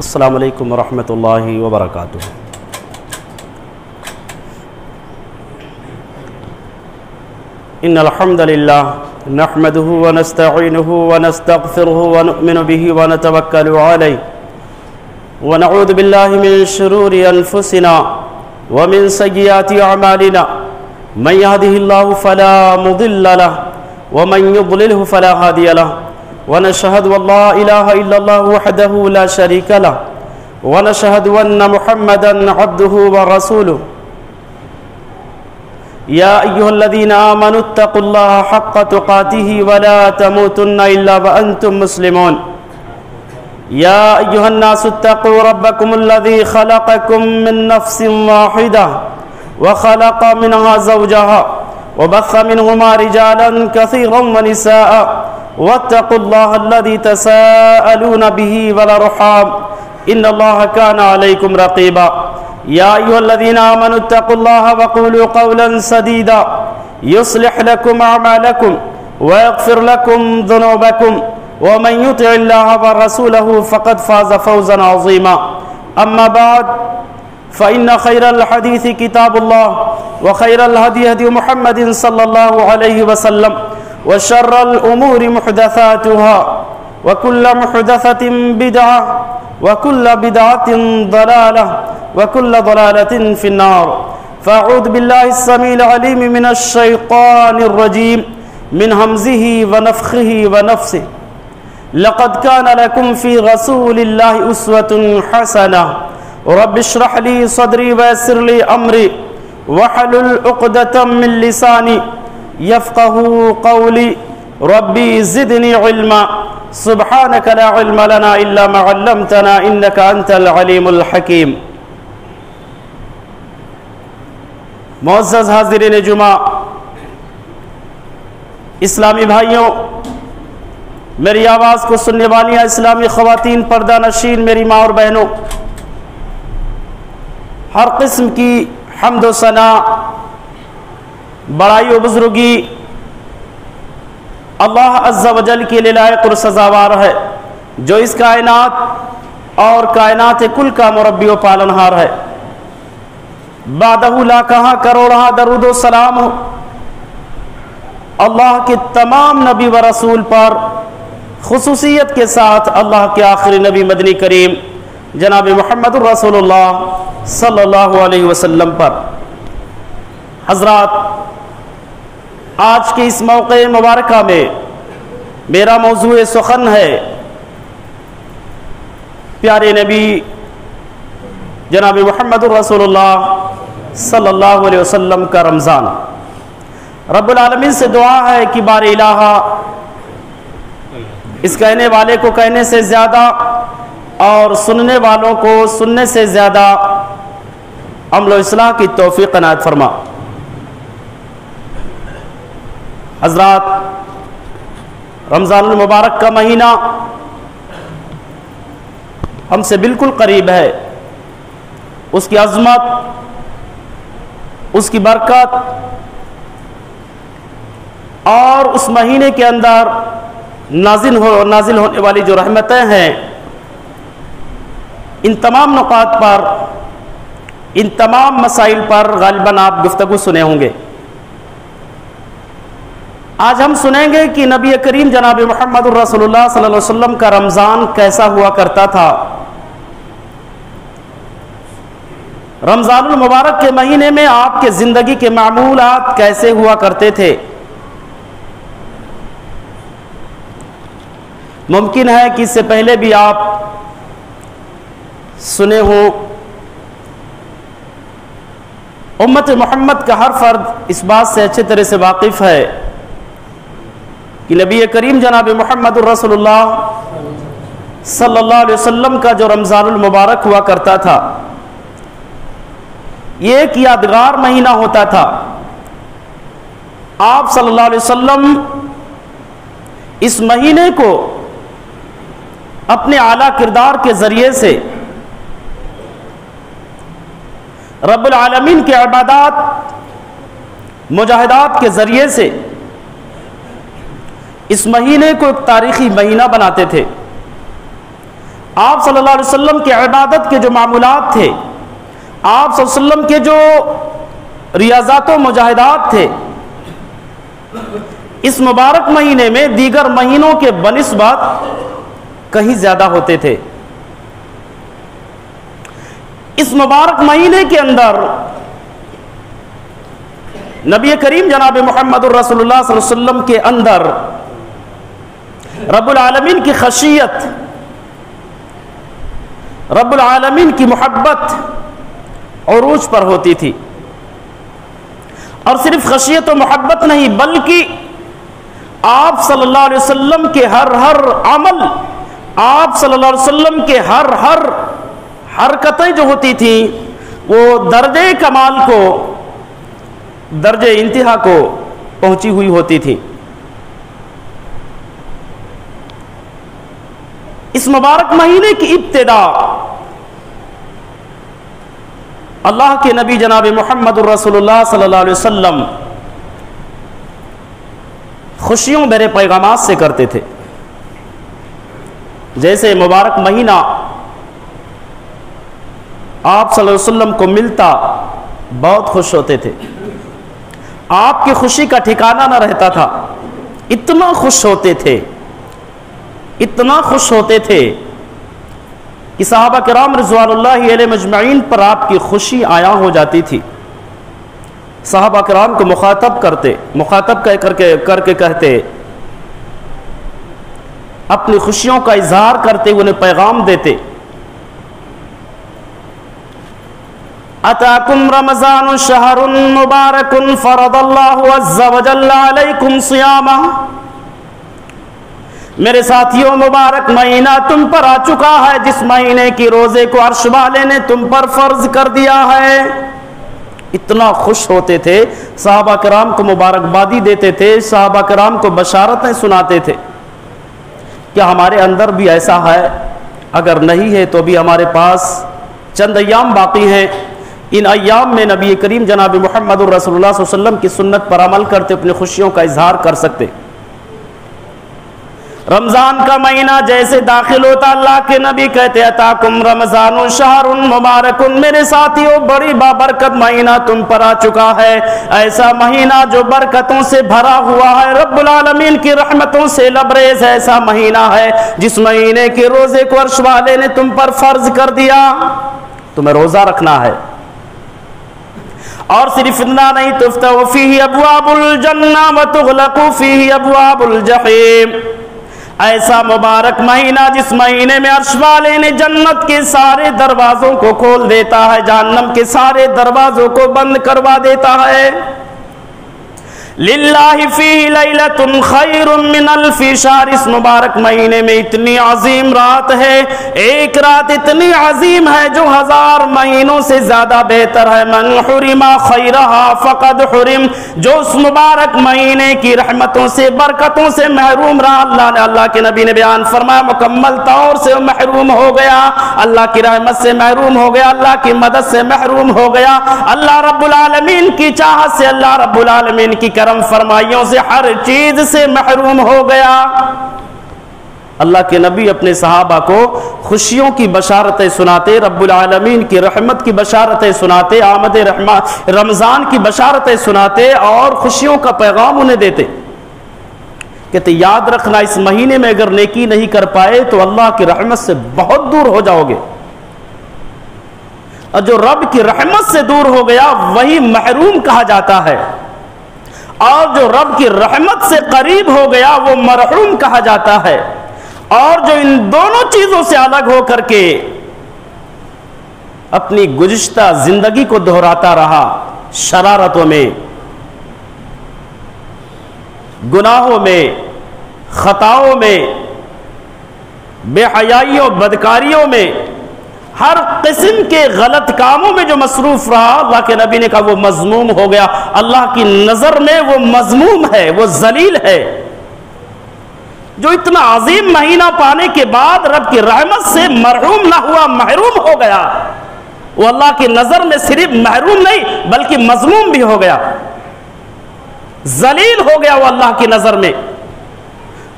السلام علیکم ورحمۃ اللہ وبرکاتہ۔ ان الحمد للہ نحمده ونستعینه ونستغفره ونؤمن به ونتوکل علیہ ونعوذ باللہ من شرور انفسنا ومن سیئات اعمالنا من يهده الله فلا مضل له ومن يضلله فلا هادي له ونشهد ان لا اله الا الله وحده لا شريك له ونشهد ان محمدا عبده ورسوله يا ايها الذين امنوا اتقوا الله حق تقاته ولا تموتن الا وانتم مسلمون يا ايها الناس اتقوا ربكم الذي خلقكم من نفس واحده وخلق منها زوجها وبث منهما رجالا كثيرا ونساء واتقوا الله الذي تساءلون به والارحام ان الله كان عليكم رقيبا يا ايها الذين امنوا اتقوا الله وقولوا قولا سديدا يصلح لكم اعمالكم ويغفر لكم ذنوبكم ومن يطع الله ورسوله فقد فاز فوزا عظيما اما بعد فإن خير الحديث كتاب الله وخير الهدي هدي محمد صلى الله عليه وسلم وشر الأمور محدثاتها وكل محدثة بدعة وكل بدعة ضلالة وكل ضلالة في النار فأعوذ بالله السميع العليم من الشيطان الرجيم من همزه ونفخه ونفسه لقد كان لكم في رسول الله أسوة حسنة رب اشرح لي صدري ويسر لي أمري واحلل عقدة من لساني يفقه قولي ربي زدني علما سبحانك لا علم لنا إلا ما علمتنا إنك أنت العليم الحكيم۔ معزز حاضرین جمعہ، اسلامی بھائیوں، میری آواز کو سننے والیاں اسلامی خواتین، پردہ نشین میری ماں اور بہنوں، ہر قسم کی حمد و ثنا، بڑائی و بزرگی اللہ عز و جل کے لیے لائق اور سزاوار ہے، جو اس کائنات اور کائنات کل کا مربی و پالنہار ہے۔ بعدہ لا کہاں کروڑہ درود و سلام ہو اللہ کے تمام نبی و رسول پر، خصوصیت کے ساتھ اللہ کے آخری نبی مدنی کریم جناب محمد رسول اللہ صلی اللہ علیہ وسلم پر۔ حضرات، آج کے اس موقع مبارکہ میں میرا موضوع سخن ہے پیارے نبی جناب محمد رسول اللہ صلی اللہ علیہ وسلم کا رمضان۔ رب العالمین سے دعا ہے کہ بار الہ اس کہنے والے کو کہنے سے زیادہ اور سننے والوں کو سننے سے زیادہ عمل و اصلاح کی توفیق عنایت فرما۔ حضرات، رمضان المبارک کا مہینہ ہم سے بالکل قریب ہے، اس کی عظمت، اس کی برکت اور اس مہینے کے اندر نازل ہونے والی جو رحمتیں ہیں، ان تمام نقاط پر، ان تمام مسائل پر غالباً آپ گفتگو سنے ہوں گے۔ آج ہم سنیں گے کہ نبی کریم جناب محمد رسول اللہ صلی اللہ علیہ وسلم کا رمضان کیسا ہوا کرتا تھا، رمضان المبارک کے مہینے میں آپ کے زندگی کے معمولات کیسے ہوا کرتے تھے۔ ممکن ہے کہ اس سے پہلے بھی آپ سنے ہوں، امت محمد کا ہر فرد اس بات سے اچھے طرح سے واقف ہے کہ نبی کریم جناب محمد رسول اللہ صلی اللہ علیہ وسلم کا جو رمضان المبارک ہوا کرتا تھا، یہ ایک یادگار مہینہ ہوتا تھا۔ آپ صلی اللہ علیہ وسلم اس مہینے کو اپنے اعلیٰ کردار کے ذریعے سے رب العالمین کے عبادات، مجاہدات کے ذریعے سے اس مہینے کو ایک تاریخی مہینہ بناتے تھے۔ آپ صلی اللہ علیہ وسلم کے عبادت کے جو معمولات تھے، آپ صلی اللہ علیہ وسلم کے جو ریاضات و مجاہدات تھے، اس مبارک مہینے میں دیگر مہینوں کے بنسبت کہیں زیادہ ہوتے تھے۔ اس مبارک مہینے کے اندر نبی کریم جناب محمد الرسول اللہ صلی اللہ علیہ وسلم کے اندر رب العالمین کی خشیت، رب العالمین کی محبت عروج پر ہوتی تھی، اور صرف خشیت و محبت نہیں بلکہ آپ صلی اللہ علیہ وسلم کے ہر عمل، آپ صلی اللہ علیہ وسلم کے ہر حرکتیں جو ہوتی تھیں وہ درجہ کمال کو، درجہ انتہا کو پہنچی ہوئی ہوتی تھی۔ اس مبارک مہینے کی ابتدا اللہ کے نبی جناب محمد الرسول اللہ صلی اللہ علیہ وسلم خوشیوں بھرے پیغامات سے کرتے تھے۔ جیسے مبارک مہینہ آپ صلی اللہ علیہ وسلم کو ملتا بہت خوش ہوتے تھے، آپ کی خوشی کا ٹھکانہ نہ رہتا تھا، اتنا خوش ہوتے تھے، اتنا خوش ہوتے تھے کہ صحابہ کرام رضوان اللہ علیہ مجمعین پر آپ کی خوشی عیاں ہو جاتی تھی۔ صحابہ کرام کو مخاطب کر کے کہتے، اپنی خوشیوں کا اظہار کرتے ہوئے انہیں پیغام دیتے، اتاکم رمضان شہر مبارک فرض اللہ عز وجل علیکم صیامہ، میرے ساتھیوں مبارک مہینہ تم پر آ چکا ہے جس مہینے کی روزے کو عرش والے نے تم پر فرض کر دیا ہے۔ اتنا خوش ہوتے تھے، صحابہ کرام کو مبارکبادی دیتے تھے، صحابہ کرام کو بشارتیں سناتے تھے۔ کیا ہمارے اندر بھی ایسا ہے؟ اگر نہیں ہے تو بھی ہمارے پاس چند ایام باقی ہیں، ان ایام میں نبی کریم جناب محمد الرسول اللہ صلی اللہ علیہ وسلم کی سنت پر عمل کرتے اپنی خوشیوں کا اظہار کر سکتے۔ رمضان کا مہینہ جیسے داخل ہوتا اللہ کے نبی کہتے اتاکم رمضان شہر مبارک، میرے ساتھیوں بڑی بابرکت مہینہ تم پر آ چکا ہے، ایسا مہینہ جو برکتوں سے بھرا ہوا ہے، رب العالمین کی رحمتوں سے لبریز ایسا مہینہ ہے جس مہینے کے روزے کو عرش والے نے تم پر فرض کر دیا، تمہیں روزہ رکھنا ہے۔ اور صرف اتنا نہیں، تفتح فیہ ابواب الجنہ وتغلق فیہ ابواب الجحیم، ایسا مبارک مہینہ جس مہینے میں عرش والے نے جنت کے سارے دروازوں کو کھول دیتا ہے، جہنم کے سارے دروازوں کو بند کروا دیتا ہے۔ للہ فیہ لیلۃ خیر من الف شہر، اس مبارک مہینے میں اتنی عظیم رات ہے، ایک رات اتنی عظیم ہے جو 1000 مہینوں سے زیادہ بہتر ہے۔ من حرم خیرہا فقد حرم، جو اس مبارک مہینے کی رحمتوں سے برکتوں سے محروم رہا، اللہ کے نبی نے بیان فرمایا مکمل طور سے محروم ہو گیا، اللہ کی رحمت سے محروم ہو گیا، اللہ کی مدد سے محروم ہو گیا، اللہ رب العالمین کی چاہت سے، اللہ رب العالمین کی کرم فرمائیوں سے، ہر چیز سے محروم ہو گیا۔ اللہ کے نبی اپنے صحابہ کو خوشیوں کی بشارتیں سناتے، رب العالمین کی رحمت کی بشارتیں سناتے، آمد رمضان کی بشارتیں سناتے اور خوشیوں کا پیغام انہیں دیتے، کہتے یاد رکھنا اس مہینے میں اگر نیکی نہیں کر پائے تو اللہ کی رحمت سے بہت دور ہو جاؤ گے، اور جو رب کی رحمت سے دور ہو گیا وہی محروم کہا جاتا ہے، اور جو رب کی رحمت سے قریب ہو گیا وہ مرحوم کہا جاتا ہے، اور جو ان دونوں چیزوں سے الگ ہو کر کے اپنی گزشتہ زندگی کو دہراتا رہا، شرارتوں میں، گناہوں میں، خطاؤں میں، بے حیائیوں، بدکاریوں میں، ہر قسم کے غلط کاموں میں جو مصروف رہا، اللہ کے نبی نے کہا وہ مذموم ہو گیا، اللہ کی نظر میں وہ مذموم ہے، وہ ذلیل ہے۔ جو اتنا عظیم مہینہ پانے کے بعد رب کی رحمت سے مرحوم نہ ہوا، محروم ہو گیا، وہ اللہ کی نظر میں صرف محروم نہیں بلکہ مذموم بھی ہو گیا، ذلیل ہو گیا وہ اللہ کی نظر میں۔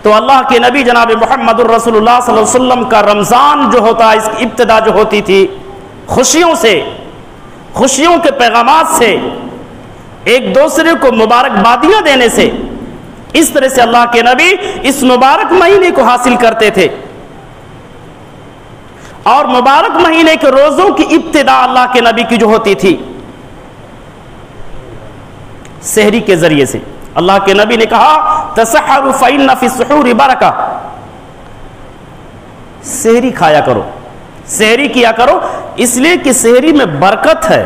تو اللہ کے نبی جناب محمد الرسول اللہ صلی اللہ علیہ وسلم کا رمضان جو ہوتا ہے، اس کی ابتدا جو ہوتی تھی خوشیوں سے، خوشیوں کے پیغامات سے، ایک دوسرے کو مبارکبادیاں دینے سے، اس طرح سے اللہ کے نبی اس مبارک مہینے کو حاصل کرتے تھے۔ اور مبارک مہینے کے روزوں کی ابتدا اللہ کے نبی کی جو ہوتی تھی سحری کے ذریعے سے۔ اللہ کے نبی نے کہا تسحروا فإن فی السحور برکہ، سحری کھایا کرو، سحری کیا کرو، اس لیے کہ سحری میں برکت ہے۔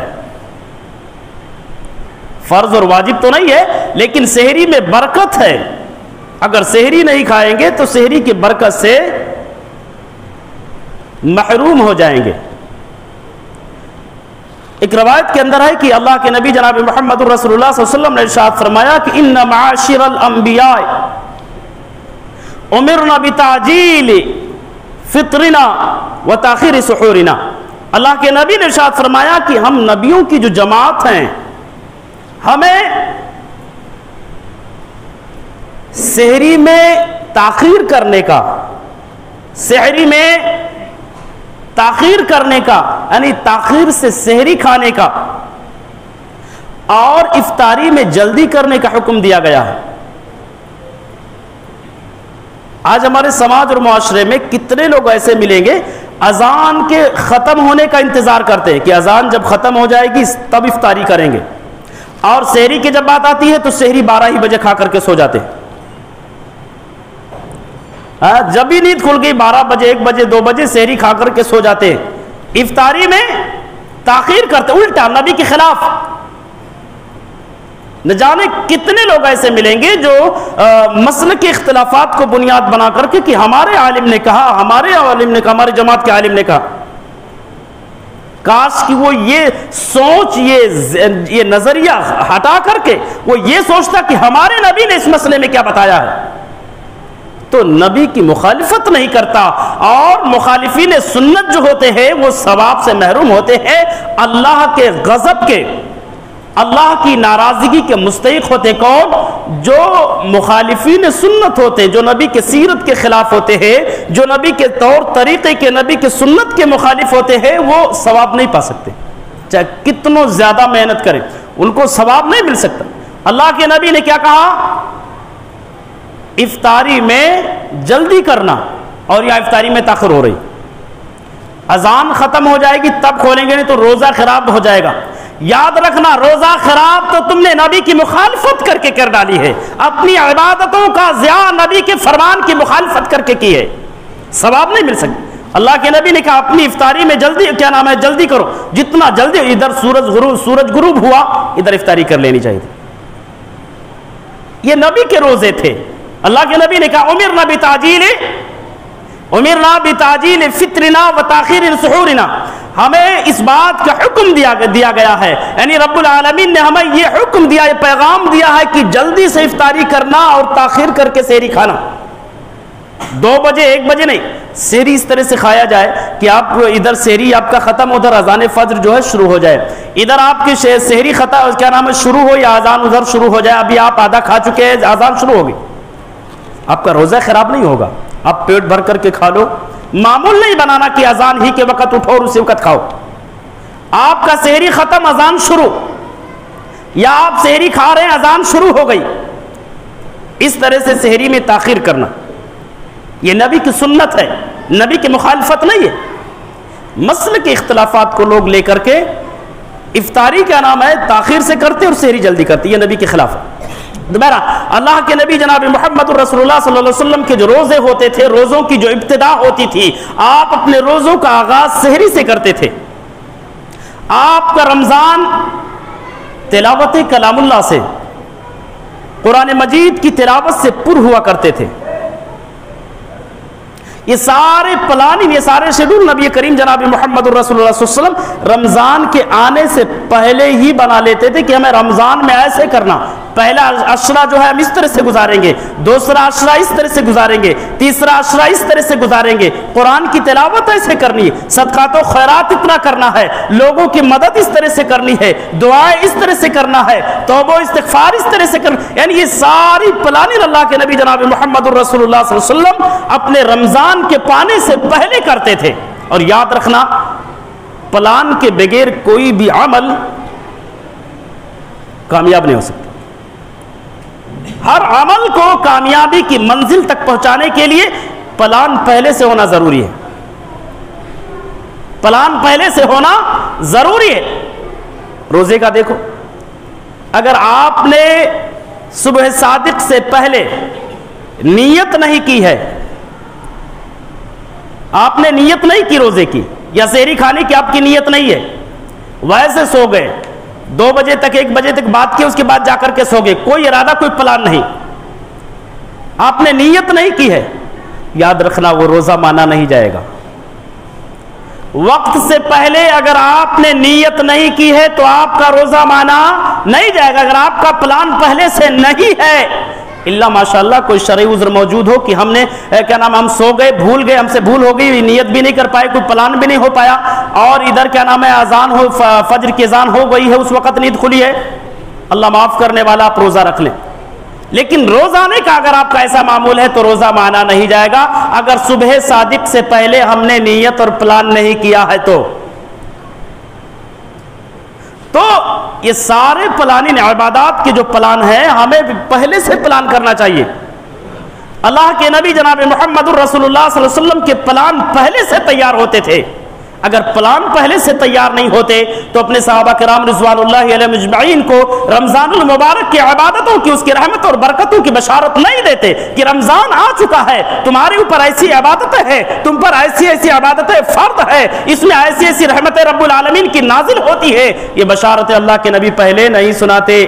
فرض اور واجب تو نہیں ہے، لیکن سحری میں برکت ہے۔ اگر سحری نہیں کھائیں گے تو سحری کی برکت سے محروم ہو جائیں گے۔ ایک روایت کے اندر ہے کہ اللہ کے نبی جناب محمد رسول اللہ صلی اللہ علیہ وسلم نے ارشاد فرمایا کہ ان معاشر الانبیاء امرنا بتعجیل فطرنا وتاخیر سحورنا۔ اللہ کے نبی نے ارشاد فرمایا کہ ہم نبیوں کی جو جماعت ہیں، ہمیں سحری میں تاخیر کرنے کا، سحری میں تاخیر کرنے کا، یعنی تاخیر سے سحری کھانے کا اور افطاری میں جلدی کرنے کا حکم دیا گیا ہے۔ آج ہمارے سماج اور معاشرے میں کتنے لوگ ایسے ملیں گے اذان کے ختم ہونے کا انتظار کرتے ہیں کہ اذان جب ختم ہو جائے گی تب افطاری کریں گے، اور سحری کی جب بات آتی ہے تو سحری 12 ہی بجے کھا کر کے سو جاتے ہیں۔ جب بھی نیند کھل گئی 12 بجے 1 بجے 2 بجے سحری کھا کر کے سو جاتے ہیں، افطاری میں تاخیر کرتے، الٹا نبی کے خلاف۔ نہ جانے کتنے لوگ ایسے ملیں گے جو مسلک کے اختلافات کو بنیاد بنا کر کے کہ ہمارے عالم نے کہا، ہمارے عالم نے کہا، ہمارے جماعت کے عالم نے کہا۔ کاش کہ وہ یہ سوچ، یہ نظریہ ہٹا کر کے وہ یہ سوچتا کہ ہمارے نبی نے اس مسئلے میں کیا بتایا ہے، تو نبی کی مخالفت نہیں کرتا۔ اور مخالفین سنت جو ہوتے ہیں وہ ثواب سے محروم ہوتے ہیں، اللہ کے غضب کے، اللہ کی ناراضگی کے مستحق ہوتے کون؟ جو مخالفین سنت ہوتے ہیں، جو نبی کے سیرت کے خلاف ہوتے ہیں، جو نبی کے طور طریقے کے، نبی کے سنت کے مخالف ہوتے ہیں، وہ ثواب نہیں پا سکتے، چاہے کتنوں زیادہ محنت کریں ان کو ثواب نہیں مل سکتا۔ اللہ کے نبی نے کیا کہا؟ افطاری میں جلدی کرنا، اور یا افطاری میں تاخیر ہو رہی، اذان ختم ہو جائے گی تب کھولیں گے، نہیں تو روزہ خراب ہو جائے گا۔ یاد رکھنا، روزہ خراب تو تم نے نبی کی مخالفت کر کے کر ڈالی ہے، اپنی عبادتوں کا ضیاع نبی کے فرمان کی مخالفت کر کے کی ہے، ثواب نہیں مل سکتی۔ اللہ کے نبی نے کہا اپنی افطاری میں جلدی، کیا نام ہے، جلدی کرو، جتنا جلدی، ادھر سورج غروب ہوا ادھر افطاری کر لینی چاہیے تھی۔ یہ نبی کے روزے تھے۔ اللہ کے نبی نے کہا امرنا بتعجیل فطرنا وتاخیر سحورنا، ہمیں اس بات کا حکم دیا گیا ہے، یعنی رب العالمین نے ہمیں یہ حکم دیا، یہ پیغام دیا ہے کہ جلدی سے افطاری کرنا اور تاخیر کر کے سحری کھانا، 2 بجے 1 بجے نہیں، سحری اس طرح سے کھایا جائے کہ آپ ادھر سحری آپ کا ختم، ادھر اذان فجر جو ہے شروع ہو جائے، ادھر آپ کی سحری ختم، کیا نام ہے، شروع ہو، یا اذان ادھر شروع ہو جائے، ابھی آپ آدھا کھا چکے ہیں، اذان شروع ہوگی، آپ کا روزہ خراب نہیں ہوگا، آپ پیٹ بھر کر کے کھا لو۔ معمول نہیں بنانا کہ اذان ہی کے وقت اٹھو اور اسی وقت کھاؤ، آپ کا سحری ختم اذان شروع، یا آپ سحری کھا رہے ہیں اذان شروع ہو گئی، اس طرح سے سحری میں تاخیر کرنا یہ نبی کی سنت ہے، نبی کی مخالفت نہیں ہے۔ مسئلے کے اختلافات کو لوگ لے کر کے افطاری کا نام ہے تاخیر سے کرتے اور سحری جلدی کرتے، یہ نبی کے خلاف ہے۔ دوبارہ اللہ کے نبی جناب محمد رسول اللہ صلی اللہ علیہ وسلم کے جو روزے ہوتے تھے، روزوں کی جو ابتدا ہوتی تھی، آپ اپنے روزوں کا آغاز سحری سے کرتے تھے۔ آپ کا رمضان تلاوت کلام اللہ سے، قرآن مجید کی تلاوت سے پر ہوا کرتے تھے۔ یہ سارے پلاننگ، یہ سارے شیڈول نبی کریم جناب محمد رسول اللہ صلی اللہ علیہ وسلم رمضان کے آنے سے پہلے ہی بنا لیتے تھے کہ ہمیں رمضان میں ایسے کرنا، پہلا عشرہ جو ہے ہم اس طرح سے گزاریں گے، دوسرا عشرہ اس طرح سے گزاریں گے، تیسرا عشرہ اس طرح سے گزاریں گے، قرآن کی تلاوت ایسے کرنی ہے، صدقات و خیرات اتنا کرنا ہے، لوگوں کی مدد اس طرح سے کرنی ہے، دعائیں اس طرح سے کرنا ہے، توبہ و استغفار اس طرح سے کرنا، یعنی یہ ساری پلاننگ اللہ کے نبی جناب محمد الرسول اللہ صلی اللہ علیہ وسلم اپنے رمضان کے پانے سے پہلے کرتے تھے۔ اور یاد رکھنا، پلان کے بغیر کوئی بھی عمل کامیاب نہیں ہو سکتا۔ ہر عمل کو کامیابی کی منزل تک پہنچانے کے لیے پلان پہلے سے ہونا ضروری ہے، پلان پہلے سے ہونا ضروری ہے۔ روزے کا دیکھو، اگر آپ نے صبح صادق سے پہلے نیت نہیں کی ہے، آپ نے نیت نہیں کی روزے کی یا سحری کھانے کی آپ کی نیت نہیں ہے، ویسے سو گئے، 2 بجے تک 1 بجے تک بات کی، اس کے بعد جا کر کے سو گئے، کوئی ارادہ کوئی پلان نہیں، آپ نے نیت نہیں کی ہے، یاد رکھنا وہ روزہ مانا نہیں جائے گا۔ وقت سے پہلے اگر آپ نے نیت نہیں کی ہے تو آپ کا روزہ مانا نہیں جائے گا۔ اگر آپ کا پلان پہلے سے نہیں ہے، اللہ ماشاءاللہ کوئی شرعی عذر موجود ہو کہ ہم نے کیا نام ہم سو گئے، بھول گئے، ہم سے بھول ہو گئی، نیت بھی نہیں کر پائے، کوئی پلان بھی نہیں ہو پایا، اور ادھر کیا نام ہے اذان ہو، فجر کی اذان ہو گئی ہے، اس وقت نیند کھلی ہے، اللہ معاف کرنے والا، آپ روزہ رکھ لیں۔ لیکن روزانے کا اگر آپ کا ایسا معمول ہے تو روزہ مانا نہیں جائے گا اگر صبح صادق سے پہلے ہم نے نیت اور پلان نہیں کیا ہے تو یہ سارے پلاننگ عبادات کے جو پلان ہیں ہمیں پہلے سے پلان کرنا چاہیے۔ اللہ کے نبی جناب محمد الرسول اللہ صلی اللہ علیہ وسلم کے پلان پہلے سے تیار ہوتے تھے۔ اگر پلان پہلے سے تیار نہیں ہوتے تو اپنے صحابہ کرام رضوان اللہ علیہ مجمعین کو رمضان المبارک کی عبادتوں کی، اس کی رحمت اور برکتوں کی بشارت نہیں دیتے کہ رمضان آ چکا ہے، تمہارے اوپر ایسی عبادتیں ہیں، تم پر ایسی ایسی عبادتیں فرض ہے، اس میں ایسی ایسی رحمت رب العالمین کی نازل ہوتی ہے، یہ بشارت اللہ کے نبی پہلے نہیں سناتے۔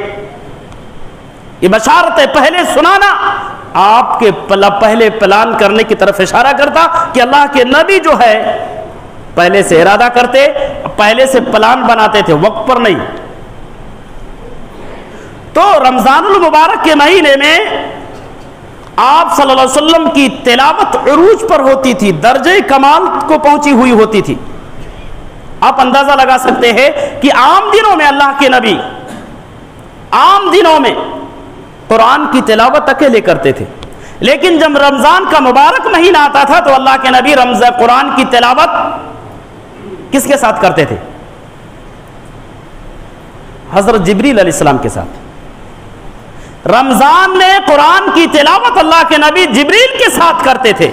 یہ بشارت پہلے سنانا آپ کے پہلے پلان کرنے کی طرف اشارہ کرتا کہ اللہ کے نبی جو ہے پہلے سے ارادہ کرتے، پہلے سے پلان بناتے تھے، وقت پر نہیں۔ تو رمضان المبارک کے مہینے میں آپ صلی اللہ علیہ وسلم کی تلاوت عروج پر ہوتی تھی، درجہ کمال کو پہنچی ہوئی ہوتی تھی۔ آپ اندازہ لگا سکتے ہیں کہ عام دنوں میں اللہ کے نبی عام دنوں میں قرآن کی تلاوت اکیلے کرتے تھے، لیکن جب رمضان کا مبارک مہینہ آتا تھا تو اللہ کے نبی قرآن کی تلاوت کس کے ساتھ کرتے تھے؟ حضرت جبریل علیہ السلام کے ساتھ۔ رمضان میں قرآن کی تلاوت اللہ کے نبی جبریل کے ساتھ کرتے تھے،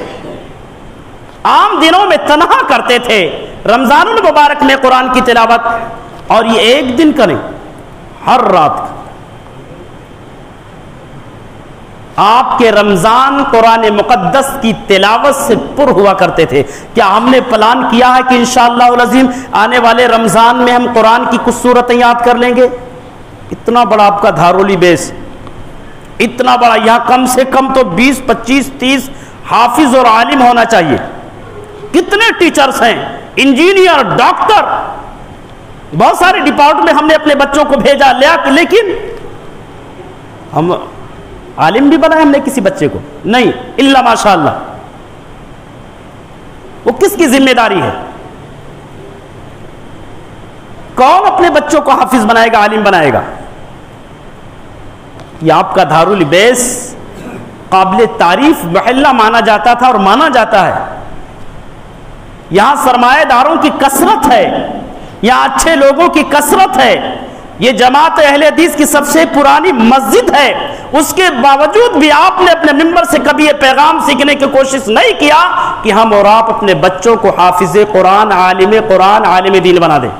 عام دنوں میں تنہا کرتے تھے، رمضان المبارک میں قرآن کی تلاوت، اور یہ ایک دن کا نہیں، ہر رات کا۔ آپ کے رمضان قرآن مقدس کی تلاوت سے پر ہوا کرتے تھے۔ کیا ہم نے پلان کیا ہے کہ انشاءاللہ العظیم آنے والے رمضان میں ہم قرآن کی کچھ سورتیں یاد کر لیں گے؟ اتنا بڑا آپ کا دھارولی بیس، اتنا بڑا، یہاں کم سے کم تو 20 25 30 حافظ اور عالم ہونا چاہیے۔ کتنے ٹیچرز ہیں، انجینئر، ڈاکٹر، بہت سارے ڈپارٹمنٹ میں ہم نے اپنے بچوں کو بھیجا، لیکن ہم عالم بھی بنائے ہم نے کسی بچے کو نہیں، الا ماشاءاللہ۔ وہ کس کی ذمہ داری ہے؟ کون اپنے بچوں کو حافظ بنائے گا، عالم بنائے گا؟ یہ آپ کا دارالبیس قابل تعریف محلہ مانا جاتا تھا اور مانا جاتا ہے۔ یہاں سرمایہ داروں کی کثرت ہے، یہاں اچھے لوگوں کی کثرت ہے، یہ جماعت اہل حدیث کی سب سے پرانی مسجد ہے، اس کے باوجود بھی آپ نے اپنے ممبر سے کبھی یہ پیغام سیکھنے کی کوشش نہیں کیا کہ ہم اور آپ اپنے بچوں کو حافظ قرآن، عالم دین بنا دیں۔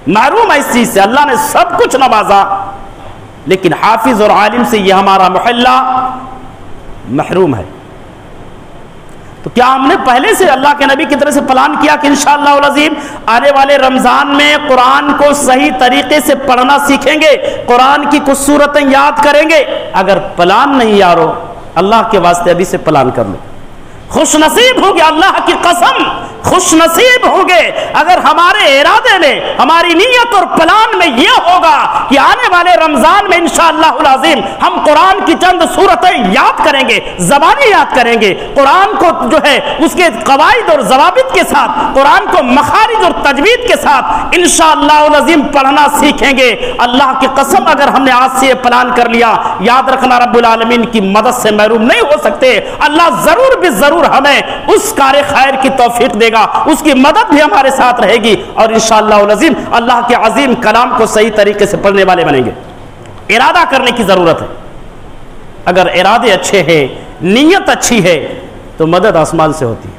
محروم ہے اس چیز سے، اللہ نے سب کچھ نوازا، لیکن حافظ اور عالم سے یہ ہمارا محلہ محروم ہے۔ تو کیا ہم نے پہلے سے اللہ کے نبی کی طرف سے پلان کیا کہ انشاءاللہ العظیم آنے والے رمضان میں قرآن کو صحیح طریقے سے پڑھنا سیکھیں گے، قرآن کی کچھ سورتیں یاد کریں گے؟ اگر پلان نہیں یارو، اللہ کے واسطے ابھی سے پلان کر لو۔ خوش نصیب ہو گیا، اللہ کی قسم خوش نصیب ہوں گے اگر ہمارے ارادے میں، ہماری نیت اور پلان میں یہ ہوگا کہ آنے والے رمضان میں انشاءاللہ العظیم ہم قرآن کی چند سورتیں یاد کریں گے، زبانی یاد کریں گے، قرآن کو جو ہے اس کے قواعد اور ضوابط کے ساتھ، قرآن کو مخارج اور تجوید کے ساتھ انشاءاللہ العظیم پڑھنا سیکھیں گے۔ اللہ کی قسم اگر ہم نے آج سے یہ پلان کر لیا، یاد رکھنا رب العالمین کی مدد سے محروم نہیں ہو سکتے۔ اللہ ضرور بھی ضرور ہمیں اس کار خیر کی توفیق دے گا، اس کی مدد بھی ہمارے ساتھ رہے گی، اور انشاءاللہ العظیم اللہ کے عظیم کلام کو صحیح طریقے سے پڑھنے والے بنیں گے۔ ارادہ کرنے کی ضرورت ہے، اگر ارادے اچھے ہیں، نیت اچھی ہے تو مدد آسمان سے ہوتی ہے۔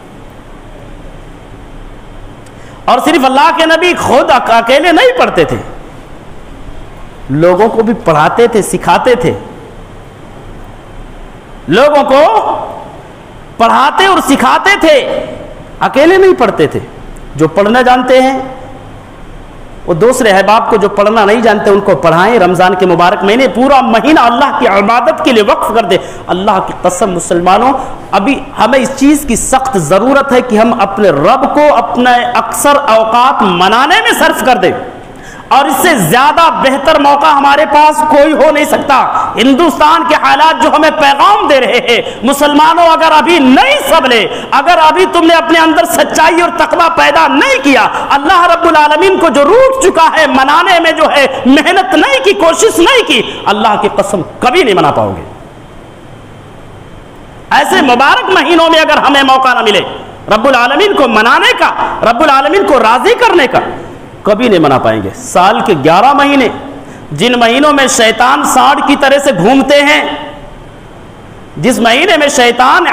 اور صرف اللہ کے نبی خود اکیلے نہیں پڑھتے تھے، لوگوں کو بھی پڑھاتے تھے، سکھاتے تھے، لوگوں کو پڑھاتے اور سکھاتے تھے، اکیلے نہیں پڑھتے تھے۔ جو پڑھنا جانتے ہیں وہ دوسرے احباب کو جو پڑھنا نہیں جانتے ان کو پڑھائیں۔ رمضان کے مبارک مہینے پورا مہینہ اللہ کی عبادت کے لیے وقف کر دے۔ اللہ کی قسم مسلمانوں، ابھی ہمیں اس چیز کی سخت ضرورت ہے کہ ہم اپنے رب کو اپنے اکثر اوقات منانے میں صرف کر دیں، اور اس سے زیادہ بہتر موقع ہمارے پاس کوئی ہو نہیں سکتا۔ ہندوستان کے حالات جو ہمیں پیغام دے رہے ہیں، مسلمانوں اگر ابھی نہیں سنبھلے، اگر ابھی تم نے اپنے اندر سچائی اور تقویٰ پیدا نہیں کیا، اللہ رب العالمین کو جو روٹ چکا ہے، منانے میں جو ہے محنت نہیں کی، کوشش نہیں کی، اللہ کی قسم کبھی نہیں منا پاؤ گے۔ ایسے مبارک مہینوں میں اگر ہمیں موقع نہ ملے رب العالمین کو منانے کا، رب العالمین کو راضی کرنے کا، کبھی نہیں منا پائیں گے۔ سال کے 11 مہینے، جن مہینوں میں شیطان سانڈ کی طرح سے گھومتے ہیں، جس مہینے میں شیطان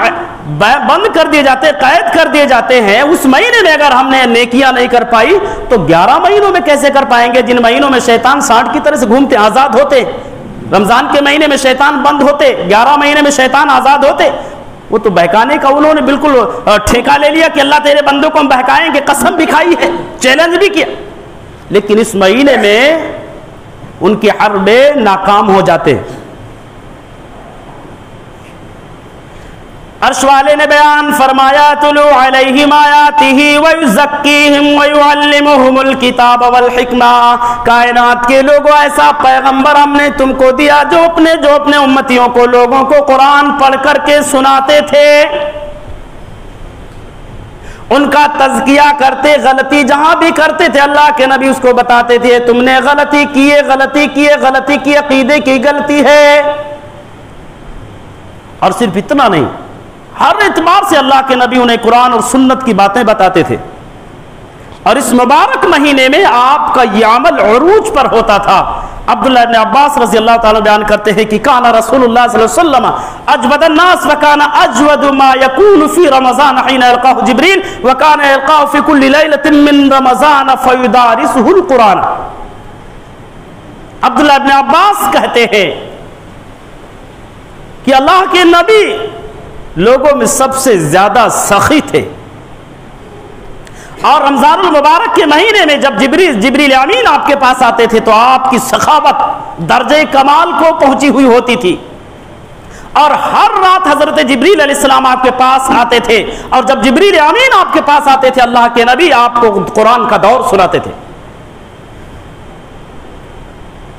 بند کر دیے جاتے، قید کر دیے جاتے ہیں، اس مہینے میں اگر ہم نے نیکیاں نہیں کر پائی تو 11 مہینوں میں کیسے کر پائیں گے جن مہینوں میں شیطان سانڈ کی طرح سے گھومتے، آزاد ہوتے۔ رمضان کے مہینے میں شیطان بند ہوتے، 11 مہینے میں شیطان آزاد ہوتے۔ وہ تو بہکانے کا انہوں نے بالکل ٹھیکہ لے لیا کہ اللہ تیرے بندوں کو ہم بہکائیں گے، قسم بھی کھائی ہے، چیلنج بھی کیا، لیکن اس مہینے میں ان کی حربے ناکام ہو جاتے۔ عرش والے نے بیان فرمایا تلو علیہم آیاتہ ویزکیہم ویعلمہم الکتاب والحکمہ، کائنات کے لوگوں ایسا پیغمبر ہم نے تم کو دیا جو اپنے امتیوں کو، لوگوں کو قرآن پڑھ کر کے سناتے تھے، ان کا تزکیہ کرتے، غلطی جہاں بھی کرتے تھے اللہ کے نبی اس کو بتاتے تھے تم نے غلطی کی ہے، غلطی کی، عقیدے کی غلطی ہے۔ اور صرف اتنا نہیں، ہر اعتبار سے اللہ کے نبی انہیں قرآن اور سنت کی باتیں بتاتے تھے، اور اس مبارک مہینے میں آپ کا یہ عمل عروج پر ہوتا تھا۔ عبداللہ ابن عباس رضی اللہ تعالیٰ بیان کرتے ہیں کہ کان رسول اللہ صلی اللہ علیہ وسلم اجود الناس وکان اجود ما یکون فی رمضان حین یلقاہ جبریل وکان یلقاہ فی کل لیلۃ من رمضان فیدارسہ القرآن۔ عبداللہ ابن عباس کہتے ہیں کہ اللہ کے نبی لوگوں میں سب سے زیادہ سخی تھے، اور رمضان المبارک کے مہینے میں جب جبریل امین آپ کے پاس آتے تھے تو آپ کی سخاوت درجہ کمال کو پہنچی ہوئی ہوتی تھی، اور ہر رات حضرت جبریل علیہ السلام آپ کے پاس آتے تھے، اور جب جبریل امین آپ کے پاس آتے تھے اللہ کے نبی آپ کو قرآن کا دور سناتے تھے۔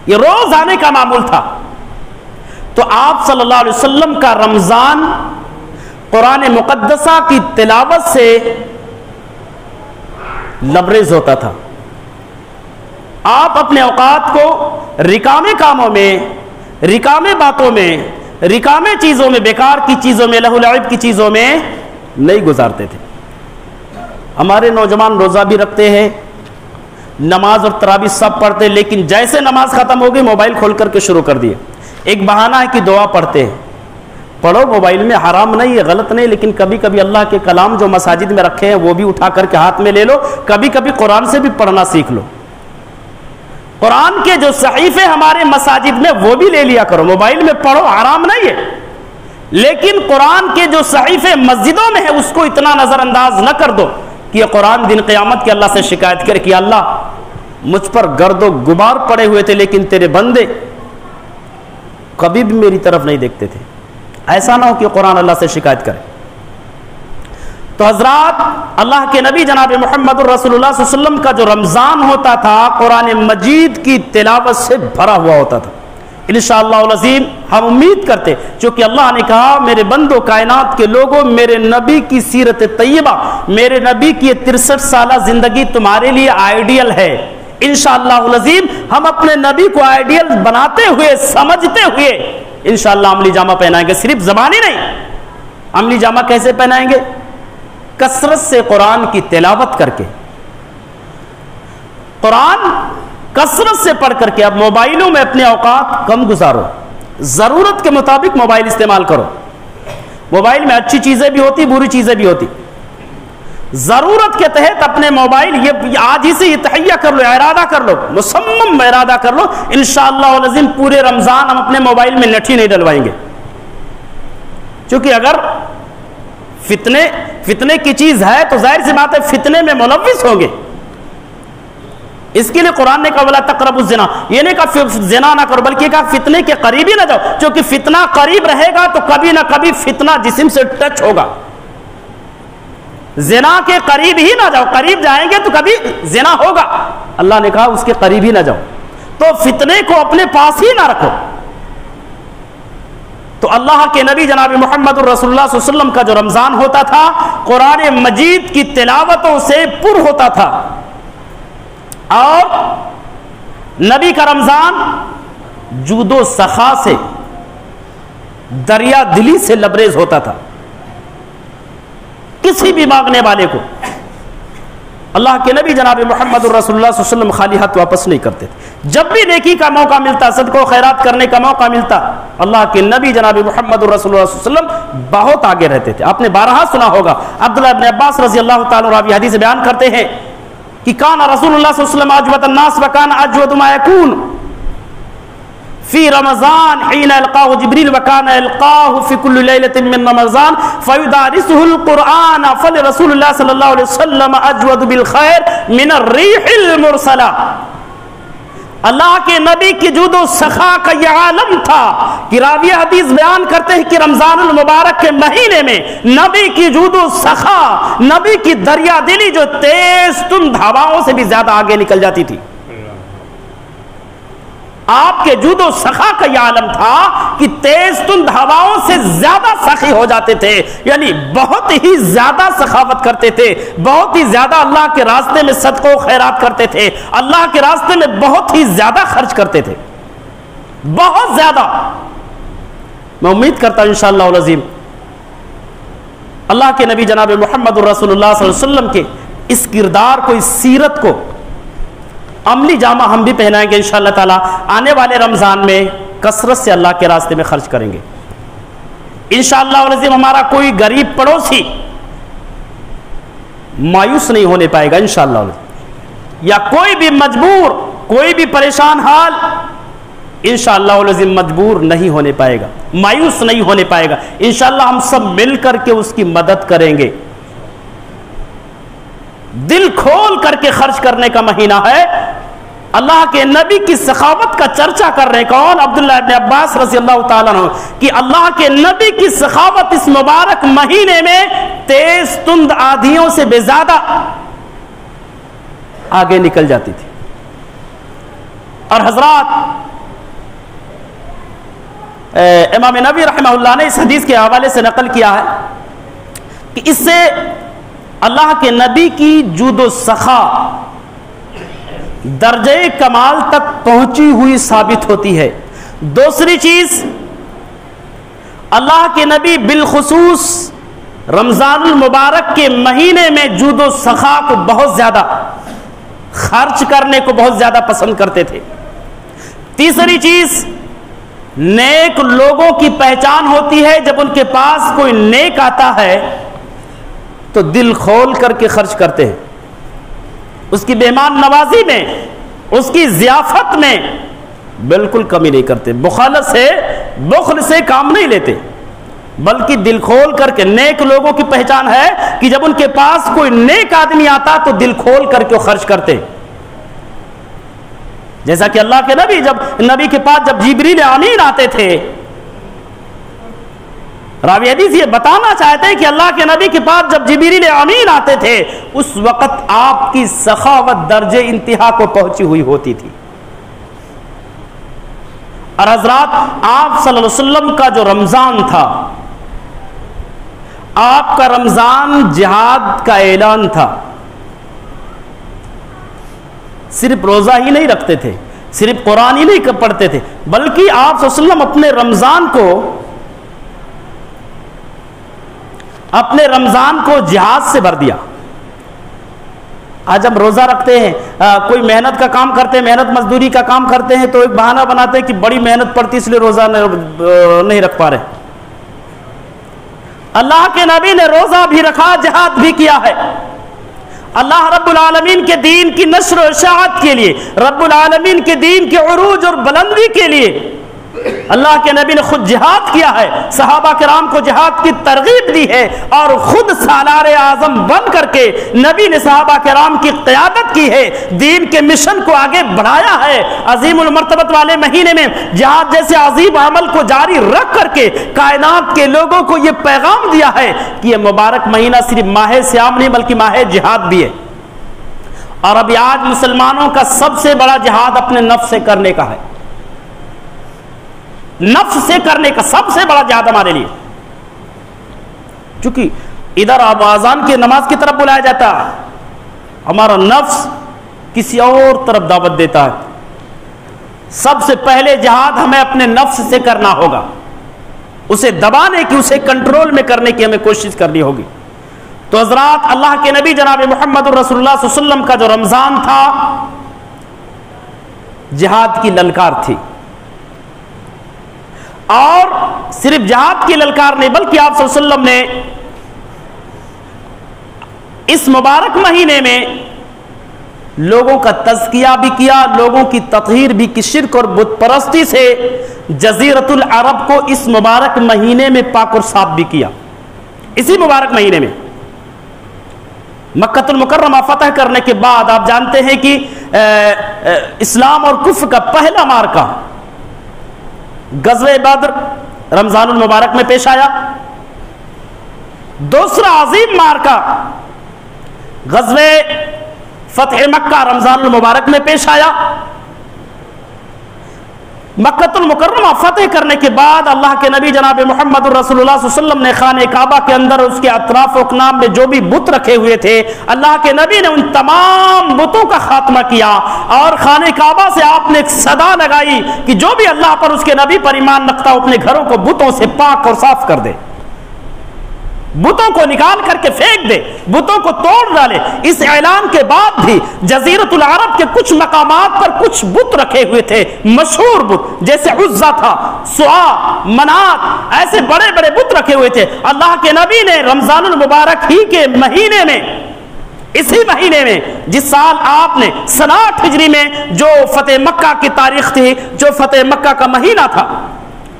یہ روز آنے کا معمول تھا۔ تو آپ صلی اللہ علیہ وسلم کا رمضان قرآن مقدسہ کی تلاوت سے لبریز ہوتا تھا۔ آپ اپنے اوقات کو رکامے کاموں میں، رکامے باتوں میں، رکامے چیزوں میں، بیکار کی چیزوں میں، لہو لعب کی چیزوں میں نہیں گزارتے تھے۔ ہمارے نوجوان روزہ بھی رکھتے ہیں، نماز اور تراویح سب پڑھتے ہیں، لیکن جیسے نماز ختم ہو گئی موبائل کھول کر کے شروع کر دیے۔ ایک بہانہ ہے کہ دعا پڑھتے ہیں، پڑھو، موبائل میں حرام نہیں ہے، غلط نہیں، لیکن کبھی کبھی اللہ کے کلام جو مساجد میں رکھے ہیں وہ بھی اٹھا کر کے ہاتھ میں لے لو، کبھی کبھی قرآن سے بھی پڑھنا سیکھ لو۔ قرآن کے جو صحیفے ہمارے مساجد میں وہ بھی لے لیا کرو، موبائل میں پڑھو، حرام نہیں ہے، لیکن قرآن کے جو صحیفے مسجدوں میں ہے اس کو اتنا نظر انداز نہ کر دو کہ یہ قرآن دن قیامت کے اللہ سے شکایت کرے کہ اللہ مجھ پر گرد و غبار پڑے ہوئے تھے لیکن تیرے بندے کبھی بھی میری طرف نہیں دیکھتے تھے۔ ایسا نہ ہو کہ قرآن اللہ سے شکایت کرے۔ تو حضرات اللہ کے نبی جناب محمد الرسول اللہ صلی اللہ علیہ وسلم کا جو رمضان ہوتا تھا قرآن مجید کی تلاوت سے بھرا ہوا ہوتا تھا. انشاءاللہ العظیم ہم امید کرتے چونکہ اللہ نے کہا میرے بندو کائنات کے لوگوں میرے نبی کی سیرت طیبہ میرے نبی کی 63 سالہ زندگی تمہارے لیے آئیڈیل ہے. انشاءاللہ العظیم ہم اپنے نبی کو آئیڈیل بناتے ہوئے سمجھتے ہوئے انشاءاللہ عملی جامہ پہنائیں گے. صرف زبانی نہیں, عملی جامہ کیسے پہنائیں گے؟ کثرت سے قرآن کی تلاوت کر کے, قرآن کثرت سے پڑھ کر کے. اب موبائلوں میں اپنے اوقات کم گزارو, ضرورت کے مطابق موبائل استعمال کرو. موبائل میں اچھی چیزیں بھی ہوتی بری چیزیں بھی ہوتی. ضرورت کے تحت اپنے موبائل یہ آج ہی سے یہ تہیہ کر لو, ارادہ کر لو, مصمم ارادہ کر لو انشاءاللہ العظیم پورے رمضان ہم اپنے موبائل میں نیٹ ہی نہیں ڈلوائیں گے. چونکہ اگر فتنے کی چیز ہے تو ظاہر سی بات ہے فتنے میں ملوث ہوں گے. اس کے لیے قرآن نے کہا ولا تقربوا الزنا, یہ نہیں کہا زنا نہ کرو بلکہ کہا فتنے کے قریب ہی نہ جاؤ. چونکہ فتنہ قریب رہے گا تو کبھی نہ کبھی فتنہ جسم سے ٹچ ہوگا. زنا کے قریب ہی نہ جاؤ, قریب جائیں گے تو کبھی زنا ہوگا. اللہ نے کہا اس کے قریب ہی نہ جاؤ. تو فتنے کو اپنے پاس ہی نہ رکھو. تو اللہ کے نبی جناب محمد الرسول اللہ صلی اللہ علیہ وسلم کا جو رمضان ہوتا تھا قرآن مجید کی تلاوتوں سے پر ہوتا تھا. اور نبی کا رمضان جود و سخا سے دریا دلی سے لبریز ہوتا تھا. کسی بھی مانگنے والے کو اللہ کے نبی جناب محمد الرسول اللہ صلی اللہ علیہ وسلم خالی ہاتھ واپس نہیں کرتے تھے. جب بھی نیکی کا موقع ملتا, صدقہ و خیرات کرنے کا موقع ملتا, اللہ کے نبی جناب محمد الرسول اللہ صلی اللہ علیہ وسلم بہت آگے رہتے تھے. آپ نے بارہا سنا ہوگا, عبداللہ ابن عباس رضی اللہ تعالی عنہ حدیث بیان کرتے ہیں کہ کان رسول اللہ صلی اللہ علیہ وسلم اجود الناس وکان اجود ما یکون فی رمضان حین القاہ جبریل وکان القاہ فی کل لیلۃ من رمضان فیدارسہ القرآن فلرسول اللہ صلی اللہ علیہ وسلم اجود بالخیر من الریح المرسلہ. اللہ کے نبی کی جود و سخا کا یہ عالم تھا کہ راوی حدیث بیان کرتے ہیں کہ رمضان المبارک کے مہینے میں نبی کی جود و سخا, نبی کی دریا دلی جو تیز تند ہواؤں سے بھی زیادہ آگے نکل جاتی تھی. آپ کے جود و سخا کا یہ عالم تھا کہ تیز تند ہواؤں سے زیادہ سخی ہو جاتے تھے, یعنی بہت ہی زیادہ سخاوت کرتے تھے, بہت ہی زیادہ اللہ کے راستے میں صدقہ و خیرات کرتے تھے, اللہ کے راستے میں بہت ہی زیادہ خرچ کرتے تھے, بہت زیادہ. میں امید کرتا ہوں انشاءاللہ العظیم اللہ کے نبی جناب محمد الرسول اللہ صلی اللہ علیہ وسلم کے اس کردار کو, اس سیرت کو عملی جامہ ہم بھی پہنائیں گے انشاءاللہ تعالی. آنے والے رمضان میں کثرت سے اللہ کے راستے میں خرچ کریں گے انشاءاللہ العظیم. ہمارا کوئی غریب پڑوسی مایوس نہیں ہونے پائے گا انشاءاللہ العظیم, یا کوئی بھی مجبور, کوئی بھی پریشان حال انشاءاللہ العظیم مجبور نہیں ہونے پائے گا, مایوس نہیں ہونے پائے گا. انشاءاللہ ہم سب مل کر کے اس کی مدد کریں گے. دل کھول کر کے خرچ کرنے کا مہینہ ہے. اللہ کے نبی کی سخاوت کا چرچا کر رہے کون؟ عبداللہ ابن عباس رضی اللہ تعالیٰ عنہ, کہ اللہ کے نبی کی سخاوت اس مبارک مہینے میں تیز تند آدھیوں سے بے زیادہ آگے نکل جاتی تھی. اور حضرات امام نبی رحمہ اللہ نے اس حدیث کے حوالے سے نقل کیا ہے کہ اس سے اللہ کے نبی کی جود و سخا درجہ کمال تک پہنچی ہوئی ثابت ہوتی ہے. دوسری چیز, اللہ کے نبی بالخصوص رمضان المبارک کے مہینے میں جود و سخا کو بہت زیادہ خرچ کرنے کو بہت زیادہ پسند کرتے تھے. تیسری چیز, نیک لوگوں کی پہچان ہوتی ہے جب ان کے پاس کوئی نیک آتا ہے تو دل کھول کر کے خرچ کرتے ہیں, اس کی مہمان نوازی میں, اس کی ضیافت میں بالکل کمی نہیں کرتے. بخل سے کام نہیں لیتے, بلکہ دل کھول کر کے. نیک لوگوں کی پہچان ہے کہ جب ان کے پاس کوئی نیک آدمی آتا تو دل کھول کر کے خرچ کرتے. جیسا کہ اللہ کے نبی, جب نبی کے پاس جب جبریل امین آتے تھے راوی حدیث یہ بتانا چاہتے ہیں کہ اللہ کے نبی کے پاس جب جبریل امین آتے تھے اس وقت آپ کی سخاوت درجے انتہا کو پہنچی ہوئی ہوتی تھی. اور حضرات آپ صلی اللہ علیہ وسلم کا جو رمضان تھا، آپ کا رمضان جہاد کا اعلان تھا. صرف روزہ ہی نہیں رکھتے تھے، صرف قرآن ہی نہیں پڑھتے تھے، بلکہ آپ صلی اللہ علیہ وسلم اپنے رمضان کو جہاد سے بھر دیا. آج ہم روزہ رکھتے ہیں، کوئی محنت کا کام کرتے ہیں، محنت مزدوری کا کام کرتے ہیں تو ایک بہانہ بناتے ہیں کہ بڑی محنت پڑتی اس لیے روزہ نہیں رکھ پا رہے. اللہ کے نبی نے روزہ بھی رکھا، جہاد بھی کیا ہے. اللہ رب العالمین کے دین کی نشر و اشاعت کے لیے، رب العالمین کے دین کے عروج اور بلندی کے لیے اللہ کے نبی نے خود جہاد کیا ہے، صحابہ کرام کو جہاد کی ترغیب دی ہے، اور خود سالار اعظم بن کر کے نبی نے صحابہ کرام کی قیادت کی ہے، دین کے مشن کو آگے بڑھایا ہے. عظیم المرتبت والے مہینے میں جہاد جیسے عظیم عمل کو جاری رکھ کر کے کائنات کے لوگوں کو یہ پیغام دیا ہے کہ یہ مبارک مہینہ صرف ماہ صیام نہیں بلکہ ماہ جہاد بھی ہے. اور ابھی آج مسلمانوں کا سب سے بڑا جہاد اپنے نفس سے کرنے کا ہے، نفس سے کرنے کا سب سے بڑا جہاد ہمارے لیے. چونکہ ادھر اذان کی نماز کی طرف بلایا جاتا ہے، ہمارا نفس کسی اور طرف دعوت دیتا ہے. سب سے پہلے جہاد ہمیں اپنے نفس سے کرنا ہوگا، اسے دبانے کی، اسے کنٹرول میں کرنے کی ہمیں کوشش کرنی ہوگی. تو حضرات اللہ کے نبی جناب محمد رسول اللہ صلی اللہ علیہ وسلم کا جو رمضان تھا جہاد کی للکار تھی. اور صرف جہاد کی للکار نہیں بلکہ آپ صلی اللہ علیہ وسلم نے اس مبارک مہینے میں لوگوں کا تزکیہ بھی کیا، لوگوں کی تطہیر بھی کی. شرک اور بت پرستی سے جزیرۃ العرب کو اس مبارک مہینے میں پاک اور صاف بھی کیا. اسی مبارک مہینے میں مکہ المکرمہ فتح کرنے کے بعد آپ جانتے ہیں کہ اسلام اور کفر کا پہلا معرکہ غزوہ بدر رمضان المبارک میں پیش آیا. دوسرا عظیم معرکہ غزوہ فتح مکہ رمضان المبارک میں پیش آیا. مکہ المکرمہ فتح کرنے کے بعد اللہ کے نبی جناب محمد رسول اللہ صلی اللہ علیہ وسلم نے خانہ کعبہ کے اندر اس کے اطراف و اکنام میں جو بھی بت رکھے ہوئے تھے اللہ کے نبی نے ان تمام بتوں کا خاتمہ کیا. اور خانہ کعبہ سے آپ نے ایک صدا لگائی کہ جو بھی اللہ پر اس کے نبی پر ایمان رکھتا ہو اپنے گھروں کو بتوں سے پاک اور صاف کر دے، بتوں کو نکال کر کے پھینک دے، بتوں کو توڑ ڈالے. اس اعلان کے بعد بھی جزیرۃ العرب کے کچھ مقامات پر کچھ بت رکھے ہوئے تھے، مشہور بت جیسے عزا تھا، سوا، منات، ایسے بڑے بڑے بت رکھے ہوئے تھے. اللہ کے نبی نے رمضان المبارک ہی کے مہینے میں، اسی مہینے میں جس سال آپ نے 67 ہجری میں جو فتح مکہ کی تاریخ تھی، جو فتح مکہ کا مہینہ تھا،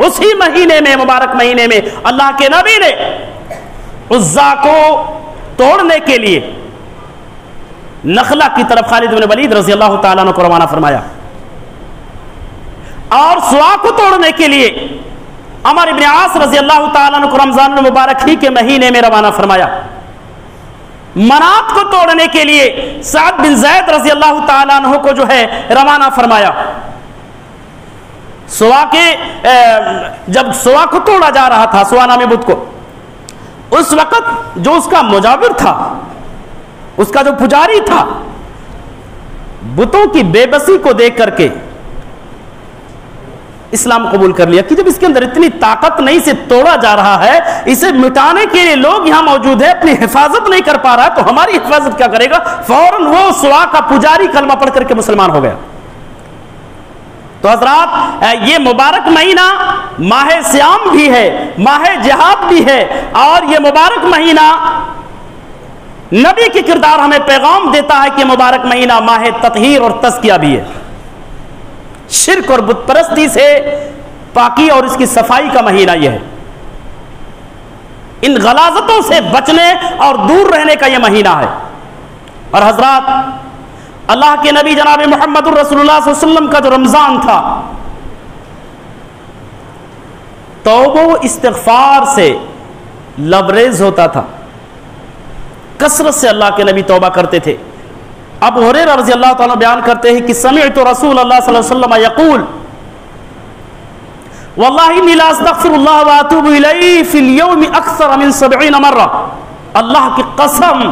اسی مہینے میں، مبارک مہینے میں اللہ کے نبی نے عزا کو توڑنے کے لیے نخلا کی طرف خالد بن ولید رضی اللہ تعالیٰ عنہ کو روانہ فرمایا، اور سوا کو توڑنے کے لیے عمر بن عاص رضی اللہ تعالیٰ عنہ کو رمضان المبارک ہی کے مہینے میں روانہ فرمایا. منات کو توڑنے کے لیے سعد بن زید رضی اللہ تعالیٰ عنہ کو جو ہے روانہ فرمایا. سوا کے جب سوا کو توڑا جا رہا تھا، سوا نامی بت کو، اس وقت جو اس کا مجاور تھا، اس کا جو پجاری تھا، بتوں کی بے بسی کو دیکھ کر کے اسلام قبول کر لیا کہ جب اس کے اندر اتنی طاقت نہیں سے توڑا جا رہا ہے، اسے مٹانے کے لیے لوگ یہاں موجود ہیں، اپنی حفاظت نہیں کر پا رہا ہے تو ہماری حفاظت کیا کرے گا. فوراً وہ سوا کا پجاری کلمہ پڑھ کر کے مسلمان ہو گیا. تو حضرات یہ مبارک مہینہ ماہ صیام بھی ہے، ماہ جہاد بھی ہے، اور یہ مبارک مہینہ نبی کی کردار ہمیں پیغام دیتا ہے کہ مبارک مہینہ ماہ تطہیر اور تزکیہ بھی ہے. شرک اور بت پرستی سے پاکی اور اس کی صفائی کا مہینہ یہ ہے. ان غلاظتوں سے بچنے اور دور رہنے کا یہ مہینہ ہے. اور حضرات اللہ کے نبی جناب محمد رسول اللہ صلی اللہ علیہ وسلم کا جو رمضان تھا توبہ و استغفار سے لبریز ہوتا تھا. کثرت سے اللہ کے نبی توبہ کرتے تھے. ابو ہریرہ رضی اللہ تعالیٰ بیان کرتے ہیں کہ سمعت رسول اللہ صلی اللہ علیہ وسلم یقول واللہ انی لا استغفر اللہ واتوب الیہ فی اليوم اکثر من 70 مرہ. اللہ کی قسم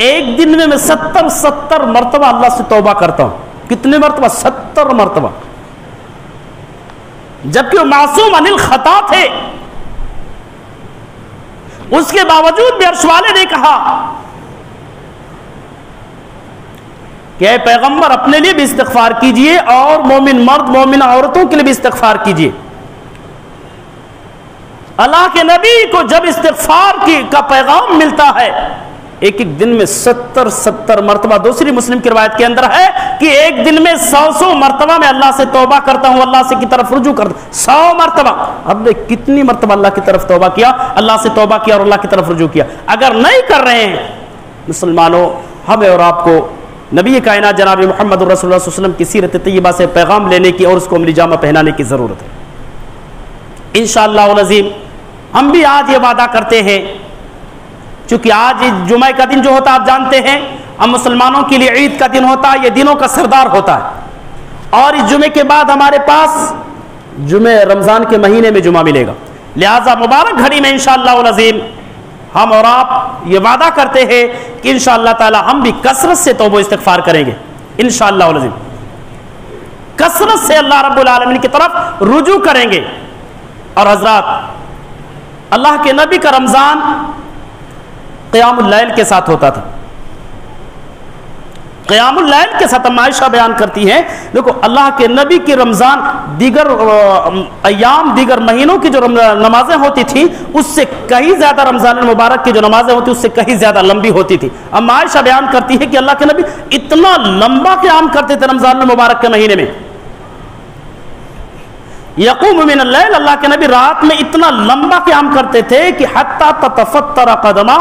ایک دن میں 70 مرتبہ اللہ سے توبہ کرتا ہوں. کتنے مرتبہ؟ 70 مرتبہ. جبکہ وہ معصوم عن الخطا تھے. اس کے باوجود بھی عرش والے نے کہا کہ اے پیغمبر اپنے لیے بھی استغفار کیجئے اور مومن مرد مومن عورتوں کے لیے بھی استغفار کیجئے. اللہ کے نبی کو جب استغفار کا پیغام ملتا ہے ایک ایک دن میں 70 مرتبہ. دوسری مسلم کی روایت کے اندر ہے کہ ایک دن میں 100 مرتبہ میں اللہ سے توبہ کرتا ہوں, اللہ سے کی طرف رجوع کرتا ہوں. 100 مرتبہ. اب نے کتنی مرتبہ اللہ کی طرف توبہ کیا, اللہ سے توبہ کیا اور اللہ کی طرف رجوع کیا. اگر نہیں کر رہے ہیں مسلمانوں, ہمیں اور آپ کو نبی کائنات جناب محمد رسول اللہ صلی اللہ علیہ وسلم کی سیرت طیبہ سے پیغام لینے کی اور اس کو عملی جامہ پہنانے کی ضرورت ہے. انشاءاللہ العظیم ہم بھی آج یہ وعدہ کرتے ہیں, چونکہ آج جمعہ کا دن جو ہوتا ہے آپ جانتے ہیں ہم مسلمانوں کے لیے عید کا دن ہوتا ہے, یہ دنوں کا سردار ہوتا ہے. اور اس جمعے کے بعد ہمارے پاس جمعہ رمضان کے مہینے میں جمعہ ملے گا. لہٰذا مبارک گھڑی میں انشاءاللہ العظیم ہم اور آپ یہ وعدہ کرتے ہیں کہ انشاءاللہ تعالی ہم بھی کثرت سے توبہ استغفار کریں گے انشاءاللہ العظیم. کثرت سے اللہ رب العالمین کی طرف رجوع کریں گے. اور حضرات, اللہ کے نبی کا رمضان قیام اللیل کے ساتھ ہوتا تھا. قیام اللیل کے ساتھ عائشہ بیان کرتی ہیں, دیکھو اللہ کے نبی کی رمضان دیگر ایام دیگر مہینوں کی جو نمازیں ہوتی تھیں اس سے کہیں زیادہ رمضان المبارک کی جو نمازیں ہوتی اس سے کہیں زیادہ لمبی ہوتی تھی. اب عائشہ بیان کرتی ہے کہ اللہ کے نبی اتنا لمبا قیام کرتے تھے رمضان المبارک کے مہینے میں. یقوم من اللیل, اللہ کے نبی رات میں اتنا لمبا قیام کرتے تھے کہ حتی تتفطر قدمہ,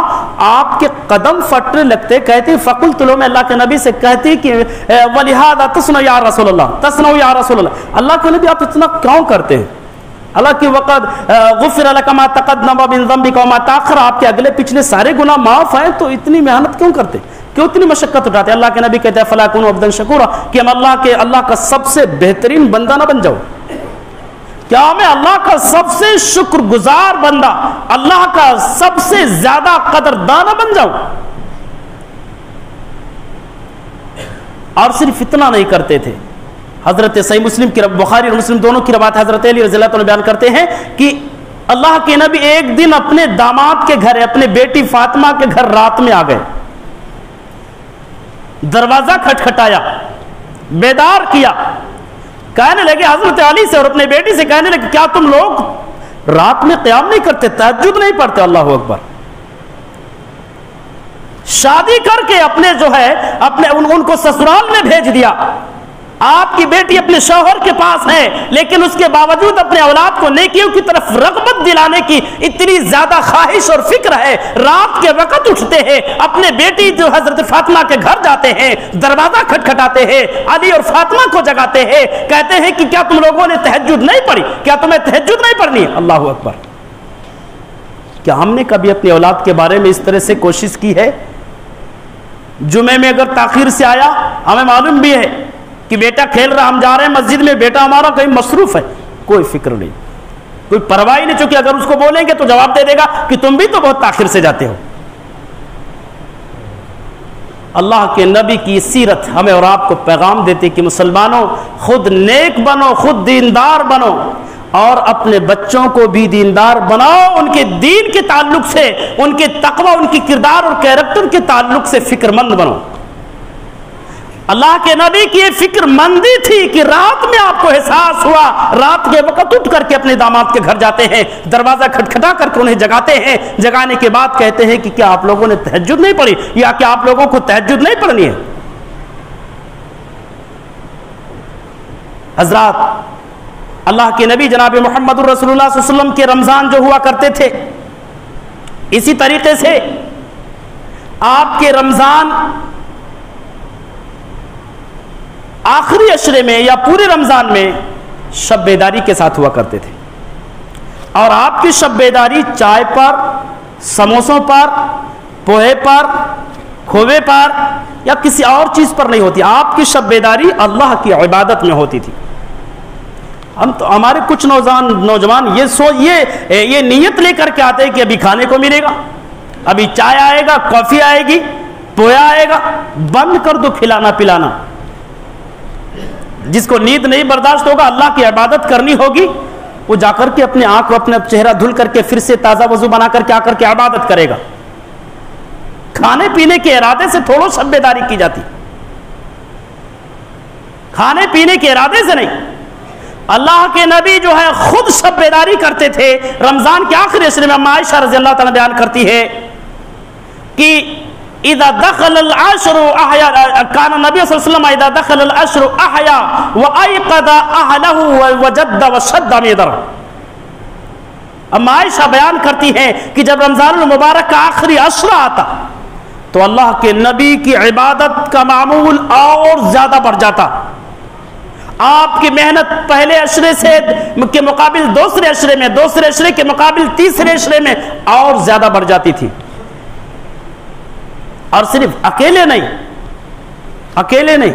آپ کے قدم پھٹنے لگتے. کہتے فقلت لو, میں اللہ کے نبی سے کہتی کہ ولہذا تصنع یا رسول اللہ, تصنع یا رسول اللہ, اللہ کے نبی آپ اتنا کیوں کرتے ہیں؟ اللہ کی وقت غفر لک ما تقدم من ذنبک وما تاخر, آپ کے اگلے پچھلے سارے گناہ معاف ہیں, تو اتنی محنت کیوں کرتے, کیوں اتنی مشقت اٹھاتے؟ اللہ کے نبی کہتے ہیں فلا کونوا عبدا شکورا, کہ ہم اللہ کا سب سے بہترین بندہ نہ بن جاؤ, کیا میں اللہ کا سب سے شکر گزار بندہ, اللہ کا سب سے زیادہ قدردان بن جاؤں. اور صرف اتنا نہیں کرتے تھے. حضرت صحیح مسلم کی بخاری اور مسلم دونوں کی روایت حضرت علی رضی اللہ عنہ بیان کرتے ہیں کہ اللہ کے نبی ایک دن اپنے داماد کے گھر, اپنے بیٹی فاطمہ کے گھر رات میں آ گئے. دروازہ کھٹکھٹایا, بیدار کیا, کہنے لگے حضرت علی سے اور اپنے بیٹی سے کہنے لگے کیا تم لوگ رات میں قیام نہیں کرتے, تہجد نہیں پڑھتے؟ اللہ اکبر. شادی کر کے اپنے جو ہے اپنے ان کو سسرال میں بھیج دیا. آپ کی بیٹی اپنے شوہر کے پاس ہے, لیکن اس کے باوجود اپنے اولاد کو نیکیوں کی طرف رغبت دلانے کی اتنی زیادہ خواہش اور فکر ہے. رات کے وقت اٹھتے ہیں, اپنے بیٹی جو حضرت فاطمہ کے گھر جاتے ہیں, دروازہ کھٹکھٹاتے ہیں, علی اور فاطمہ کو جگاتے ہیں, کہتے ہیں کہ کیا تم لوگوں نے تہجد نہیں پڑھی, کیا تمہیں تہجد نہیں پڑھنی ہے؟ اللہ اکبر. کیا ہم نے کبھی اپنی اولاد کے بارے میں اس طرح سے کوشش کی ہے؟ جمعے میں اگر تاخیر سے آیا, ہمیں معلوم بھی ہے کہ بیٹا کھیل رہا, ہم جا رہے ہیں مسجد میں, بیٹا ہمارا کہیں مصروف ہے, کوئی فکر نہیں, کوئی پرواہ نہیں, چونکہ اگر اس کو بولیں گے تو جواب دے دے گا کہ تم بھی تو بہت تاخیر سے جاتے ہو. اللہ کے نبی کی سیرت ہمیں اور آپ کو پیغام دیتی کہ مسلمانوں خود نیک بنو, خود دیندار بنو, اور اپنے بچوں کو بھی دیندار بناؤ. ان کے دین کے تعلق سے, ان کے تقوی, ان کی کردار اور کیریکٹر کے تعلق سے فکر مند بنو. اللہ کے نبی کی یہ فکر مندی تھی کہ رات میں آپ کو احساس ہوا, رات کے وقت اٹھ کر کے اپنے داماد کے گھر جاتے ہیں, دروازہ کھٹکھٹا کر کے انہیں جگاتے ہیں. جگانے کے بعد کہتے ہیں کہ کیا آپ لوگوں نے تہجد نہیں پڑھی, یا کیا آپ لوگوں کو تہجد نہیں پڑھنی ہے؟ حضرات, اللہ کے نبی جناب محمد رسول اللہ صلی اللہ علیہ وسلم کے رمضان جو ہوا کرتے تھے, اسی طریقے سے آپ کے رمضان آخری عشرے میں یا پورے رمضان میں شب بیداری کے ساتھ ہوا کرتے تھے. اور آپ کی شب بیداری چائے پر, سموسوں پر، پوہے پر، کھوے پر یا کسی اور چیز پر نہیں ہوتی. آپ کی شب بیداری اللہ کی عبادت میں ہوتی تھی. ہمارے کچھ نوجوان یہ نیت لے کر کے آتے ہیں کہ ابھی کھانے کو ملے گا، ابھی چائے آئے گا، کافی آئے گی، پویا آئے گا، بند کر دو کھلانا پلانا. جس کو نیند نہیں برداشت ہوگا، اللہ کی عبادت کرنی ہوگی، وہ جا کر کے اپنے آنکھ اور اپنا چہرہ دھل کر کے پھر سے تازہ وضو بنا کر کے آ کر کے عبادت کرے گا. کھانے پینے کے ارادے سے تھوڑا شب بیداری کی جاتی، کھانے پینے کے ارادے سے نہیں. اللہ کے نبی جو ہے خود شب بیداری کرتے تھے. رمضان کے آخری عشرے میں عائشہ رضی اللہ تعالیٰ بیان کرتی ہے کہ اذا دخل العشر احیا، کان نبی صلی اللہ علیہ وسلم اذا دخل العشر احیا وایقظ اهله وجد وشد میدر. عائشہ بیان کرتی ہیں کہ جب رمضان المبارک کا آخری عشرہ آتا تو اللہ کے نبی کی عبادت کا معمول اور زیادہ بڑھ جاتا. آپ کی محنت پہلے عشرے سے کے مقابل دوسرے عشرے میں، دوسرے عشرے کے مقابل تیسرے عشرے میں اور زیادہ بڑھ جاتی تھی. اور صرف اکیلے نہیں.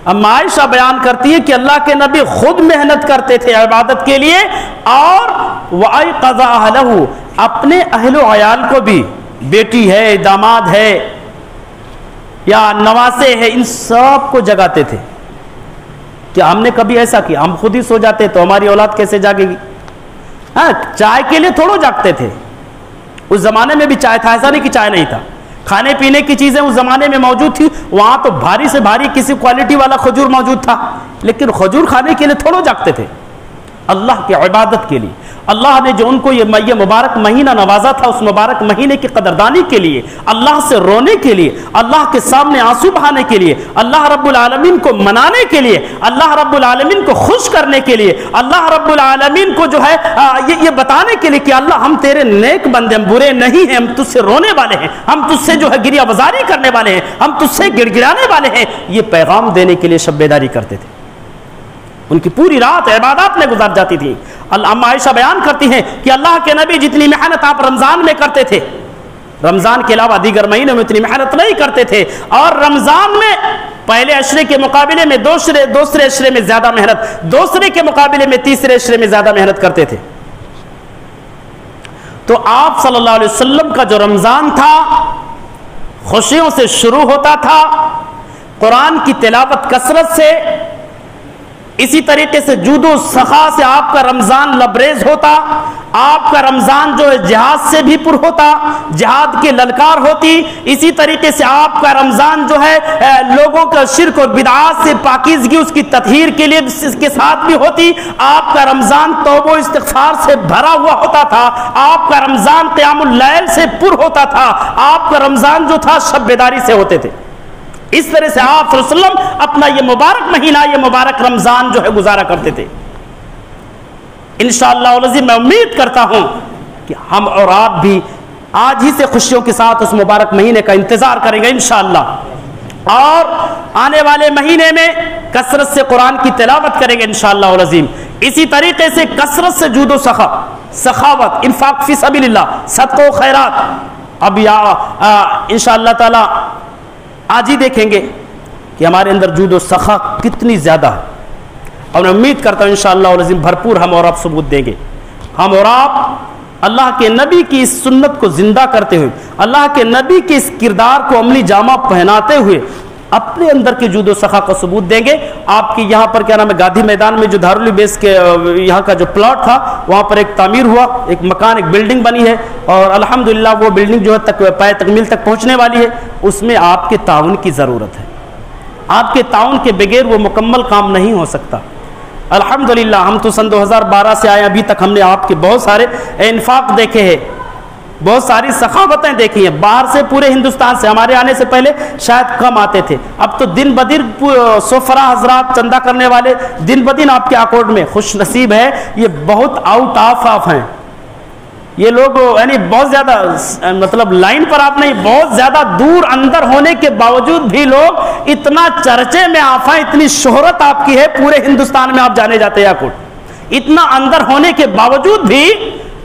اب عائشہ بیان کرتی ہے کہ اللہ کے نبی خود محنت کرتے تھے عبادت کے لیے، اور وَأَيْقَظَ أَهْلَهُ، اپنے اہل و عیال کو بھی، بیٹی ہے، داماد ہے یا نواسے ہے، ان سب کو جگاتے تھے. کیا ہم نے کبھی ایسا کیا؟ ہم خود ہی سو جاتے تو ہماری اولاد کیسے جاگے گی؟ ہاں، چائے کے لیے تھوڑا جاگتے تھے. اس زمانے میں بھی چائے تھا، ایسا نہیں کہ چائے نہیں تھا. کھانے پینے کی چیزیں اس زمانے میں موجود تھی. وہاں تو بھاری سے بھاری کسی کوالٹی والا کھجور موجود تھا، لیکن کھجور کھانے کے لیے تھوڑا جاگتے تھے. اللہ کی عبادت کے لیے اللہ نے جو ان کو یہ مبارک مہینہ نوازا تھا، اس مبارک مہینے کی قدردانی کے لیے، اللہ سے رونے کے لیے، اللہ کے سامنے آنسو بہانے کے لیے، اللہ رب العالمین کو منانے کے لیے، اللہ رب العالمین کو خوش کرنے کے لیے، اللہ رب العالمین کو جو ہے یہ بتانے کے لیے کہ اللہ ہم تیرے نیک بندے، ہم برے نہیں ہیں، ہم تجھ سے رونے والے ہیں، ہم تجھ سے جو ہے گریہ بزاری کرنے والے ہیں، ہم تجھ سے گڑ گڑانے والے ہیں. یہ پیغام دینے کے لیے شب بیداری کرتے تھے. ان کی پوری رات عبادات میں گزر جاتی تھی. اما عائشہ بیان کرتی ہیں کہ اللہ کے نبی جتنی محنت آپ رمضان میں کرتے تھے، رمضان کے علاوہ دیگر مہینوں میں اتنی محنت نہیں کرتے تھے. اور رمضان میں پہلے عشرے کے مقابلے میں دوسرے عشرے میں زیادہ محنت، دوسرے کے مقابلے میں تیسرے عشرے میں زیادہ محنت کرتے تھے. تو آپ صلی اللہ علیہ وسلم کا جو رمضان تھا خوشیوں سے شروع ہوتا تھا، قرآن کی تلاوت کثرت سے، اسی طریقے سے جود و سخا سے آپ کا رمضان لبریز ہوتا. آپ کا رمضان جو ہے جہاد سے بھی پر ہوتا، جہاد کی للکار ہوتی. اسی طریقے سے آپ کا رمضان جو ہے لوگوں کا شرک اور بدعات سے پاکیزگی اس کی تطہیر کے لیے اس کے ساتھ بھی ہوتی. آپ کا رمضان توبہ و استغفار سے بھرا ہوا ہوتا تھا. آپ کا رمضان قیام اللیل سے پر ہوتا تھا. آپ کا رمضان جو تھا شب بیداری سے ہوتے تھے. اس طرح سے آپ صلی اللہ علیہ وسلم اپنا یہ مبارک مہینہ، یہ مبارک رمضان جو ہے گزارا کرتے تھے. انشاءاللہ العظیم میں امید کرتا ہوں کہ ہم اور آپ بھی آج ہی سے خوشیوں کے ساتھ اس مبارک مہینے کا انتظار کریں گے انشاءاللہ، اور آنے والے مہینے میں کثرت سے قرآن کی تلاوت کریں گے انشاءاللہ العظیم. اسی طریقے سے کثرت سے جود و سخاوت، انفاق فی سبیل اللہ، صدقہ و خیرات. اب انشاءاللہ تعالی آج ہی دیکھیں گے کہ ہمارے اندر جود و سخا کتنی زیادہ ہے، اور میں امید کرتا ہوں انشاءاللہ العظیم بھرپور ہم اور آپ ثبوت دیں گے. ہم اور آپ اللہ کے نبی کی اس سنت کو زندہ کرتے ہوئے، اللہ کے نبی کے اس کردار کو عملی جامہ پہناتے ہوئے اپنے اندر کی جود و سخا کا ثبوت دیں گے. آپ کی یہاں پر کیا نام ہے، گاندھی میدان میں جو دارالعلوم بیس کے یہاں کا جو پلاٹ تھا، وہاں پر ایک تعمیر ہوا، ایک مکان، ایک بلڈنگ بنی ہے، اور الحمدللہ وہ بلڈنگ جو ہے پائے تکمیل تک پہنچنے والی ہے. اس میں آپ کے تعاون کی ضرورت ہے. آپ کے تعاون کے بغیر وہ مکمل کام نہیں ہو سکتا. الحمدللہ ہم تو سن 2012 سے آئے، ابھی تک ہم نے آپ کے بہت سارے انفاق دیکھے ہیں، بہت ساری سخاوتیں دیکھی ہیں. باہر سے پورے ہندوستان سے، ہمارے آنے سے پہلے شاید کم آتے تھے، اب تو دن بدن سفرا حضرات چندہ کرنے والے دن بدن آپ کے اکاؤنٹ میں. خوش نصیب ہے یہ بہت آؤٹ آف ہیں یہ لوگ، یعنی بہت زیادہ مطلب لائن پر آپ نہیں، بہت زیادہ دور اندر ہونے کے باوجود بھی لوگ اتنا چرچے میں آپ ہیں، اتنی شہرت آپ کی ہے، پورے ہندوستان میں آپ جانے جاتے ہیں اکاؤنٹ. اتنا اندر ہونے کے باوجود بھی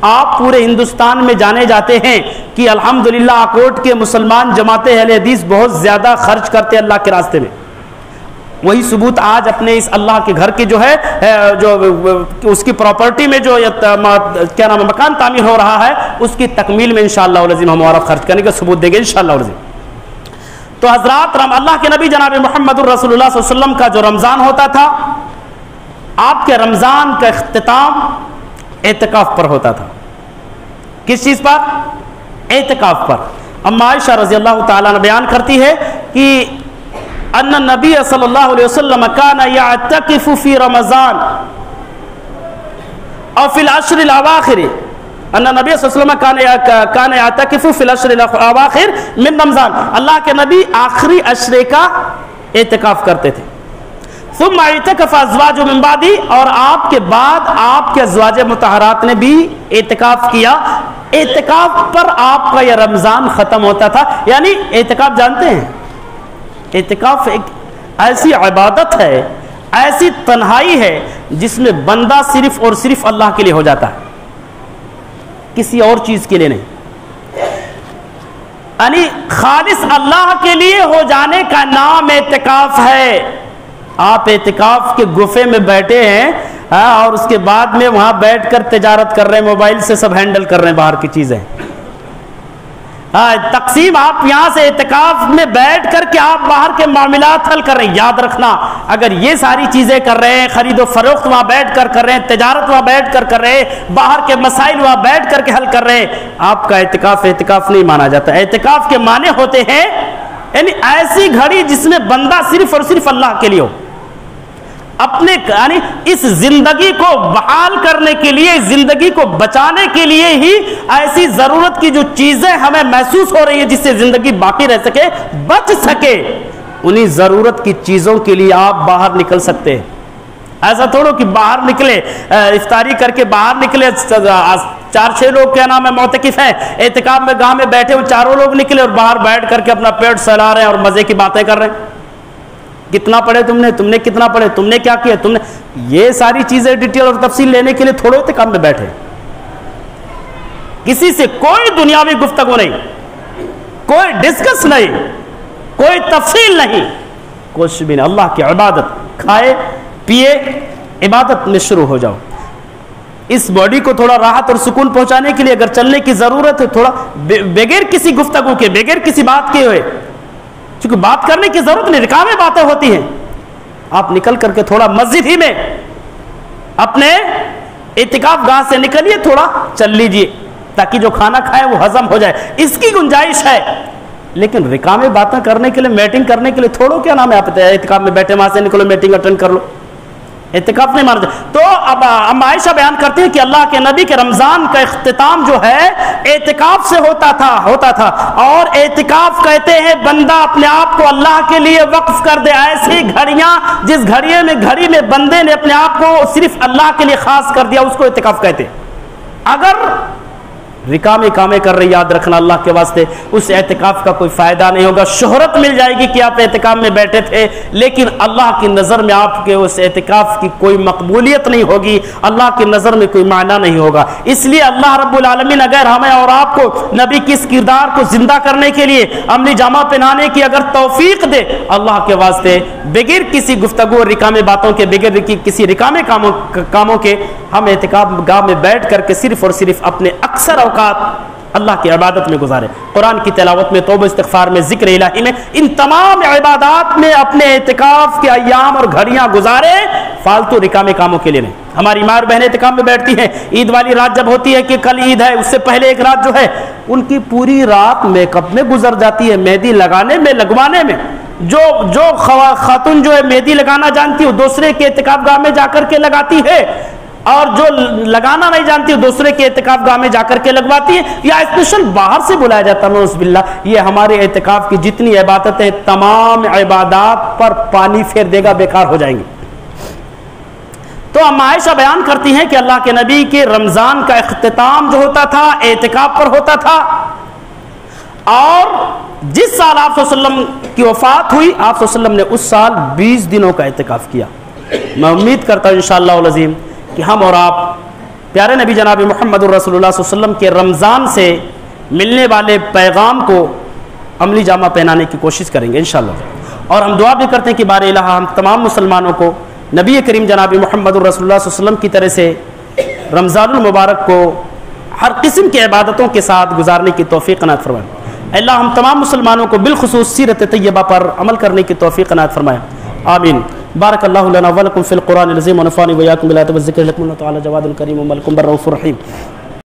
آپ پورے ہندوستان میں جانے جاتے ہیں کہ الحمدللہ آکوٹ کے مسلمان جماعت اہل حدیث بہت زیادہ خرچ کرتے ہیں اللہ کے راستے میں. وہی ثبوت آج اپنے اس اللہ کے گھر کے جو ہے جو اس کی پراپرٹی میں جو کیا نام مکان تعمیر ہو رہا ہے اس کی تکمیل میں انشاءاللہ العظیم ہم اور خرچ کرنے کا ثبوت دیں گے انشاءاللہ العظیم. تو حضرات اللہ کے نبی جناب محمد الرسول اللہ صلی اللہ علیہ وسلم کا جو رمضان ہوتا تھا، آپ کے رمضان کا اختتام اعتکاف پر ہوتا تھا. کس چیز پر؟ اعتکاف پر. اما عائشہ رضی اللہ تعالیٰ عنہ بیان کرتی ہے کہ ان النبی صلی اللہ علیہ وسلم کان یعتکف فی رمضان اور فی العشر الاواخر، ان نبی صلی اللہ علیہ وسلم کان یعتکف فی العشر الاواخر من رمضان، اللہ کے نبی آخری عشرے کا اعتکاف کرتے تھے. ثم اعتکف ازواج من بعدی، اور آپ کے بعد آپ کے ازواج مطہرات نے بھی اعتکاف کیا. اعتکاف پر آپ کا یہ رمضان ختم ہوتا تھا. یعنی اعتکاف جانتے ہیں، اعتکاف ایک ایسی عبادت ہے، ایسی تنہائی ہے جس میں بندہ صرف اور صرف اللہ کے لیے ہو جاتا ہے، کسی اور چیز کے لیے نہیں. یعنی خالص اللہ کے لیے ہو جانے کا نام اعتکاف ہے. آپ اعتکاف کے گفے میں بیٹھے ہیں اور اس کے بعد میں وہاں بیٹھ کر تجارت کر رہے ہیں، موبائل سے سب ہینڈل کر رہے ہیں باہر کی چیزیں. تقسیم آپ یہاں سے اعتکاف میں بیٹھ کر کے آپ باہر کے معاملات حل کر رہے ہیں. یاد رکھنا اگر یہ ساری چیزیں کر رہے ہیں، خرید و فروخت وہاں بیٹھ کر کر رہے ہیں، تجارت وہاں بیٹھ کر کر رہے ہیں، باہر کے مسائل وہاں بیٹھ کر کے حل کر رہے ہیں، آپ کا اعتکاف نہیں مانا جاتا. اعتکاف کے معنی ہوتے ہیں یعنی ایسی گھڑی جس میں بندہ صرف اور صرف اللہ کے لیے ہو. اپنے یعنی اس زندگی کو بحال کرنے کے لیے، زندگی کو بچانے کے لیے ہی ایسی ضرورت کی جو چیزیں ہمیں محسوس ہو رہی ہے جس سے زندگی باقی رہ سکے، بچ سکے، انہی ضرورت کی چیزوں کے لیے آپ باہر نکل سکتے ہیں. ایسا تھوڑو کہ باہر نکلے افطاری کر کے باہر نکلے 4-6 لوگ کیا نام ہے معتکف ہیں، اعتکاف میں گاہ میں بیٹھے وہ چاروں لوگ نکلے اور باہر بیٹھ کر کے اپنا پیٹ سلا رہے ہیں اور مزے کی باتیں کر رہے ہیں. کتنا پڑھے تم نے کتنا پڑھے، تم نے کیا کیا، تم نے یہ ساری چیزیں ڈیٹیل اور تفصیل لینے کے لیے تھوڑے ہوتے کام میں بیٹھے. کسی سے کوئی دنیاوی گفتگو نہیں، کوئی ڈسکس نہیں، کوئی تفصیل نہیں، کچھ بھی نہیں. اللہ کی عبادت، کھائے پیے عبادت میں شروع ہو جاؤ. اس باڈی کو تھوڑا راحت اور سکون پہنچانے کے لیے اگر چلنے کی ضرورت ہے، تھوڑا بغیر کسی گفتگو کے، بغیر کسی بات کے ہوئے، چونکہ بات کرنے کی ضرورت نہیں، رکاویں باتیں ہوتی ہیں، آپ نکل کر کے تھوڑا مسجد ہی میں اپنے اعتکاف گاہ سے نکلیے، تھوڑا چل لیجئے تاکہ جو کھانا کھائے وہ ہضم ہو جائے. اس کی گنجائش ہے. لیکن رکاویں باتیں کرنے کے لیے، میٹنگ کرنے کے لیے تھوڑو کیا نام ہے، آپ اعتکاف میں بیٹھے وہاں سے نکلو میٹنگ اٹینڈ کر لو، اعتکاف نہیں مانا جائے. تو اب عائشہ بیان کرتی ہیں کہ اللہ کے نبی کے رمضان کا اختتام جو ہے اعتکاف سے ہوتا تھا. اور اعتکاف کہتے ہیں بندہ اپنے آپ کو اللہ کے لیے وقف کر دے. ایسی گھڑیاں جس گھڑی میں بندے نے اپنے آپ کو صرف اللہ کے لیے خاص کر دیا، اس کو اعتکاف کہتے ہیں. اگر رکامے کامے کر رہے، یاد رکھنا اللہ کے واسطے اس اعتکاف کا کوئی فائدہ نہیں ہوگا. شہرت مل جائے گی کہ آپ اعتکاف میں بیٹھے تھے، لیکن اللہ کی نظر میں آپ کے اس اعتکاف کی کوئی مقبولیت نہیں ہوگی، اللہ کی نظر میں کوئی معنی نہیں ہوگا. اس لیے اللہ رب العالمین اگر ہمیں اور آپ کو نبی کے اس کردار کو زندہ کرنے کے لیے عملی جامہ پہنانے کی اگر توفیق دے، اللہ کے واسطے بغیر کسی گفتگو اور رکامے باتوں کے، بغیر کسی رکامے کاموں کے، ہم اعتکاف گاہ میں بیٹھ کر کے صرف اور صرف اپنے اکثر اوقات اللہ کی عبادت میں گزارے، قرآن کی تلاوت میں، توبہ استغفار میں، ذکر الہی میں، ان تمام عبادات میں اپنے اعتکاف کے ایام اور گھڑیاں گزارے، فالتو رکامے کاموں کے لیے نہیں. ہماری ماں اور بہنیں اعتکاف میں بیٹھتی ہیں، عید والی رات جب ہوتی ہے کہ کل عید ہے، اس سے پہلے ایک رات جو ہے ان کی پوری رات میک اپ میں گزر جاتی ہے، مہندی لگانے میں، لگوانے میں. جو خاتون جو ہے مہندی لگانا جانتی ہے دوسرے کے اعتکاف گاہ میں جا کر کے لگاتی ہے، اور جو لگانا نہیں جانتی دوسرے کے اعتکاف گاہ میں جا کر کے لگواتی ہے، یا اسپیشل باہر سے بلایا جاتا ہے. نعوذ باللہ، یہ ہمارے اعتکاف کی جتنی عبادتیں تمام عبادات پر پانی پھیر دے گا، بیکار ہو جائیں گی. تو ام عائشہ بیان کرتی ہیں کہ اللہ کے نبی کے رمضان کا اختتام جو ہوتا تھا اعتکاف پر ہوتا تھا. اور جس سال آپ صلی اللہ علیہ وسلم کی وفات ہوئی، آپ صلی اللہ علیہ وسلم نے اس سال 20 دنوں کا اعتکاف کیا. میں امید کرتا ہوں انشاءاللہ العظیم کہ ہم اور آپ پیارے نبی جناب محمد الرسول اللہ صلی اللہ علیہ وسلم کے رمضان سے ملنے والے پیغام کو عملی جامہ پہنانے کی کوشش کریں گے انشاءاللہ. اور ہم دعا بھی کرتے ہیں کہ بار الہ ہم تمام مسلمانوں کو نبی کریم جناب محمد الرسول اللہ صلی اللہ علیہ وسلم کی طرح سے رمضان المبارک کو ہر قسم کی عبادتوں کے ساتھ گزارنے کی توفیق عنایت فرمائے. اللہ ہم تمام مسلمانوں کو بالخصوص سیرت طیبہ پر عمل کرنے کی توفیق عنایت فرمائے. آمین. بارک اللہ لنا ولکم فی القرآن العظیم ونفعنی وإياکم بالآیات والذکر الحکیم. اللہ تعالی جواد کریم ملک بر رؤوف رحیم.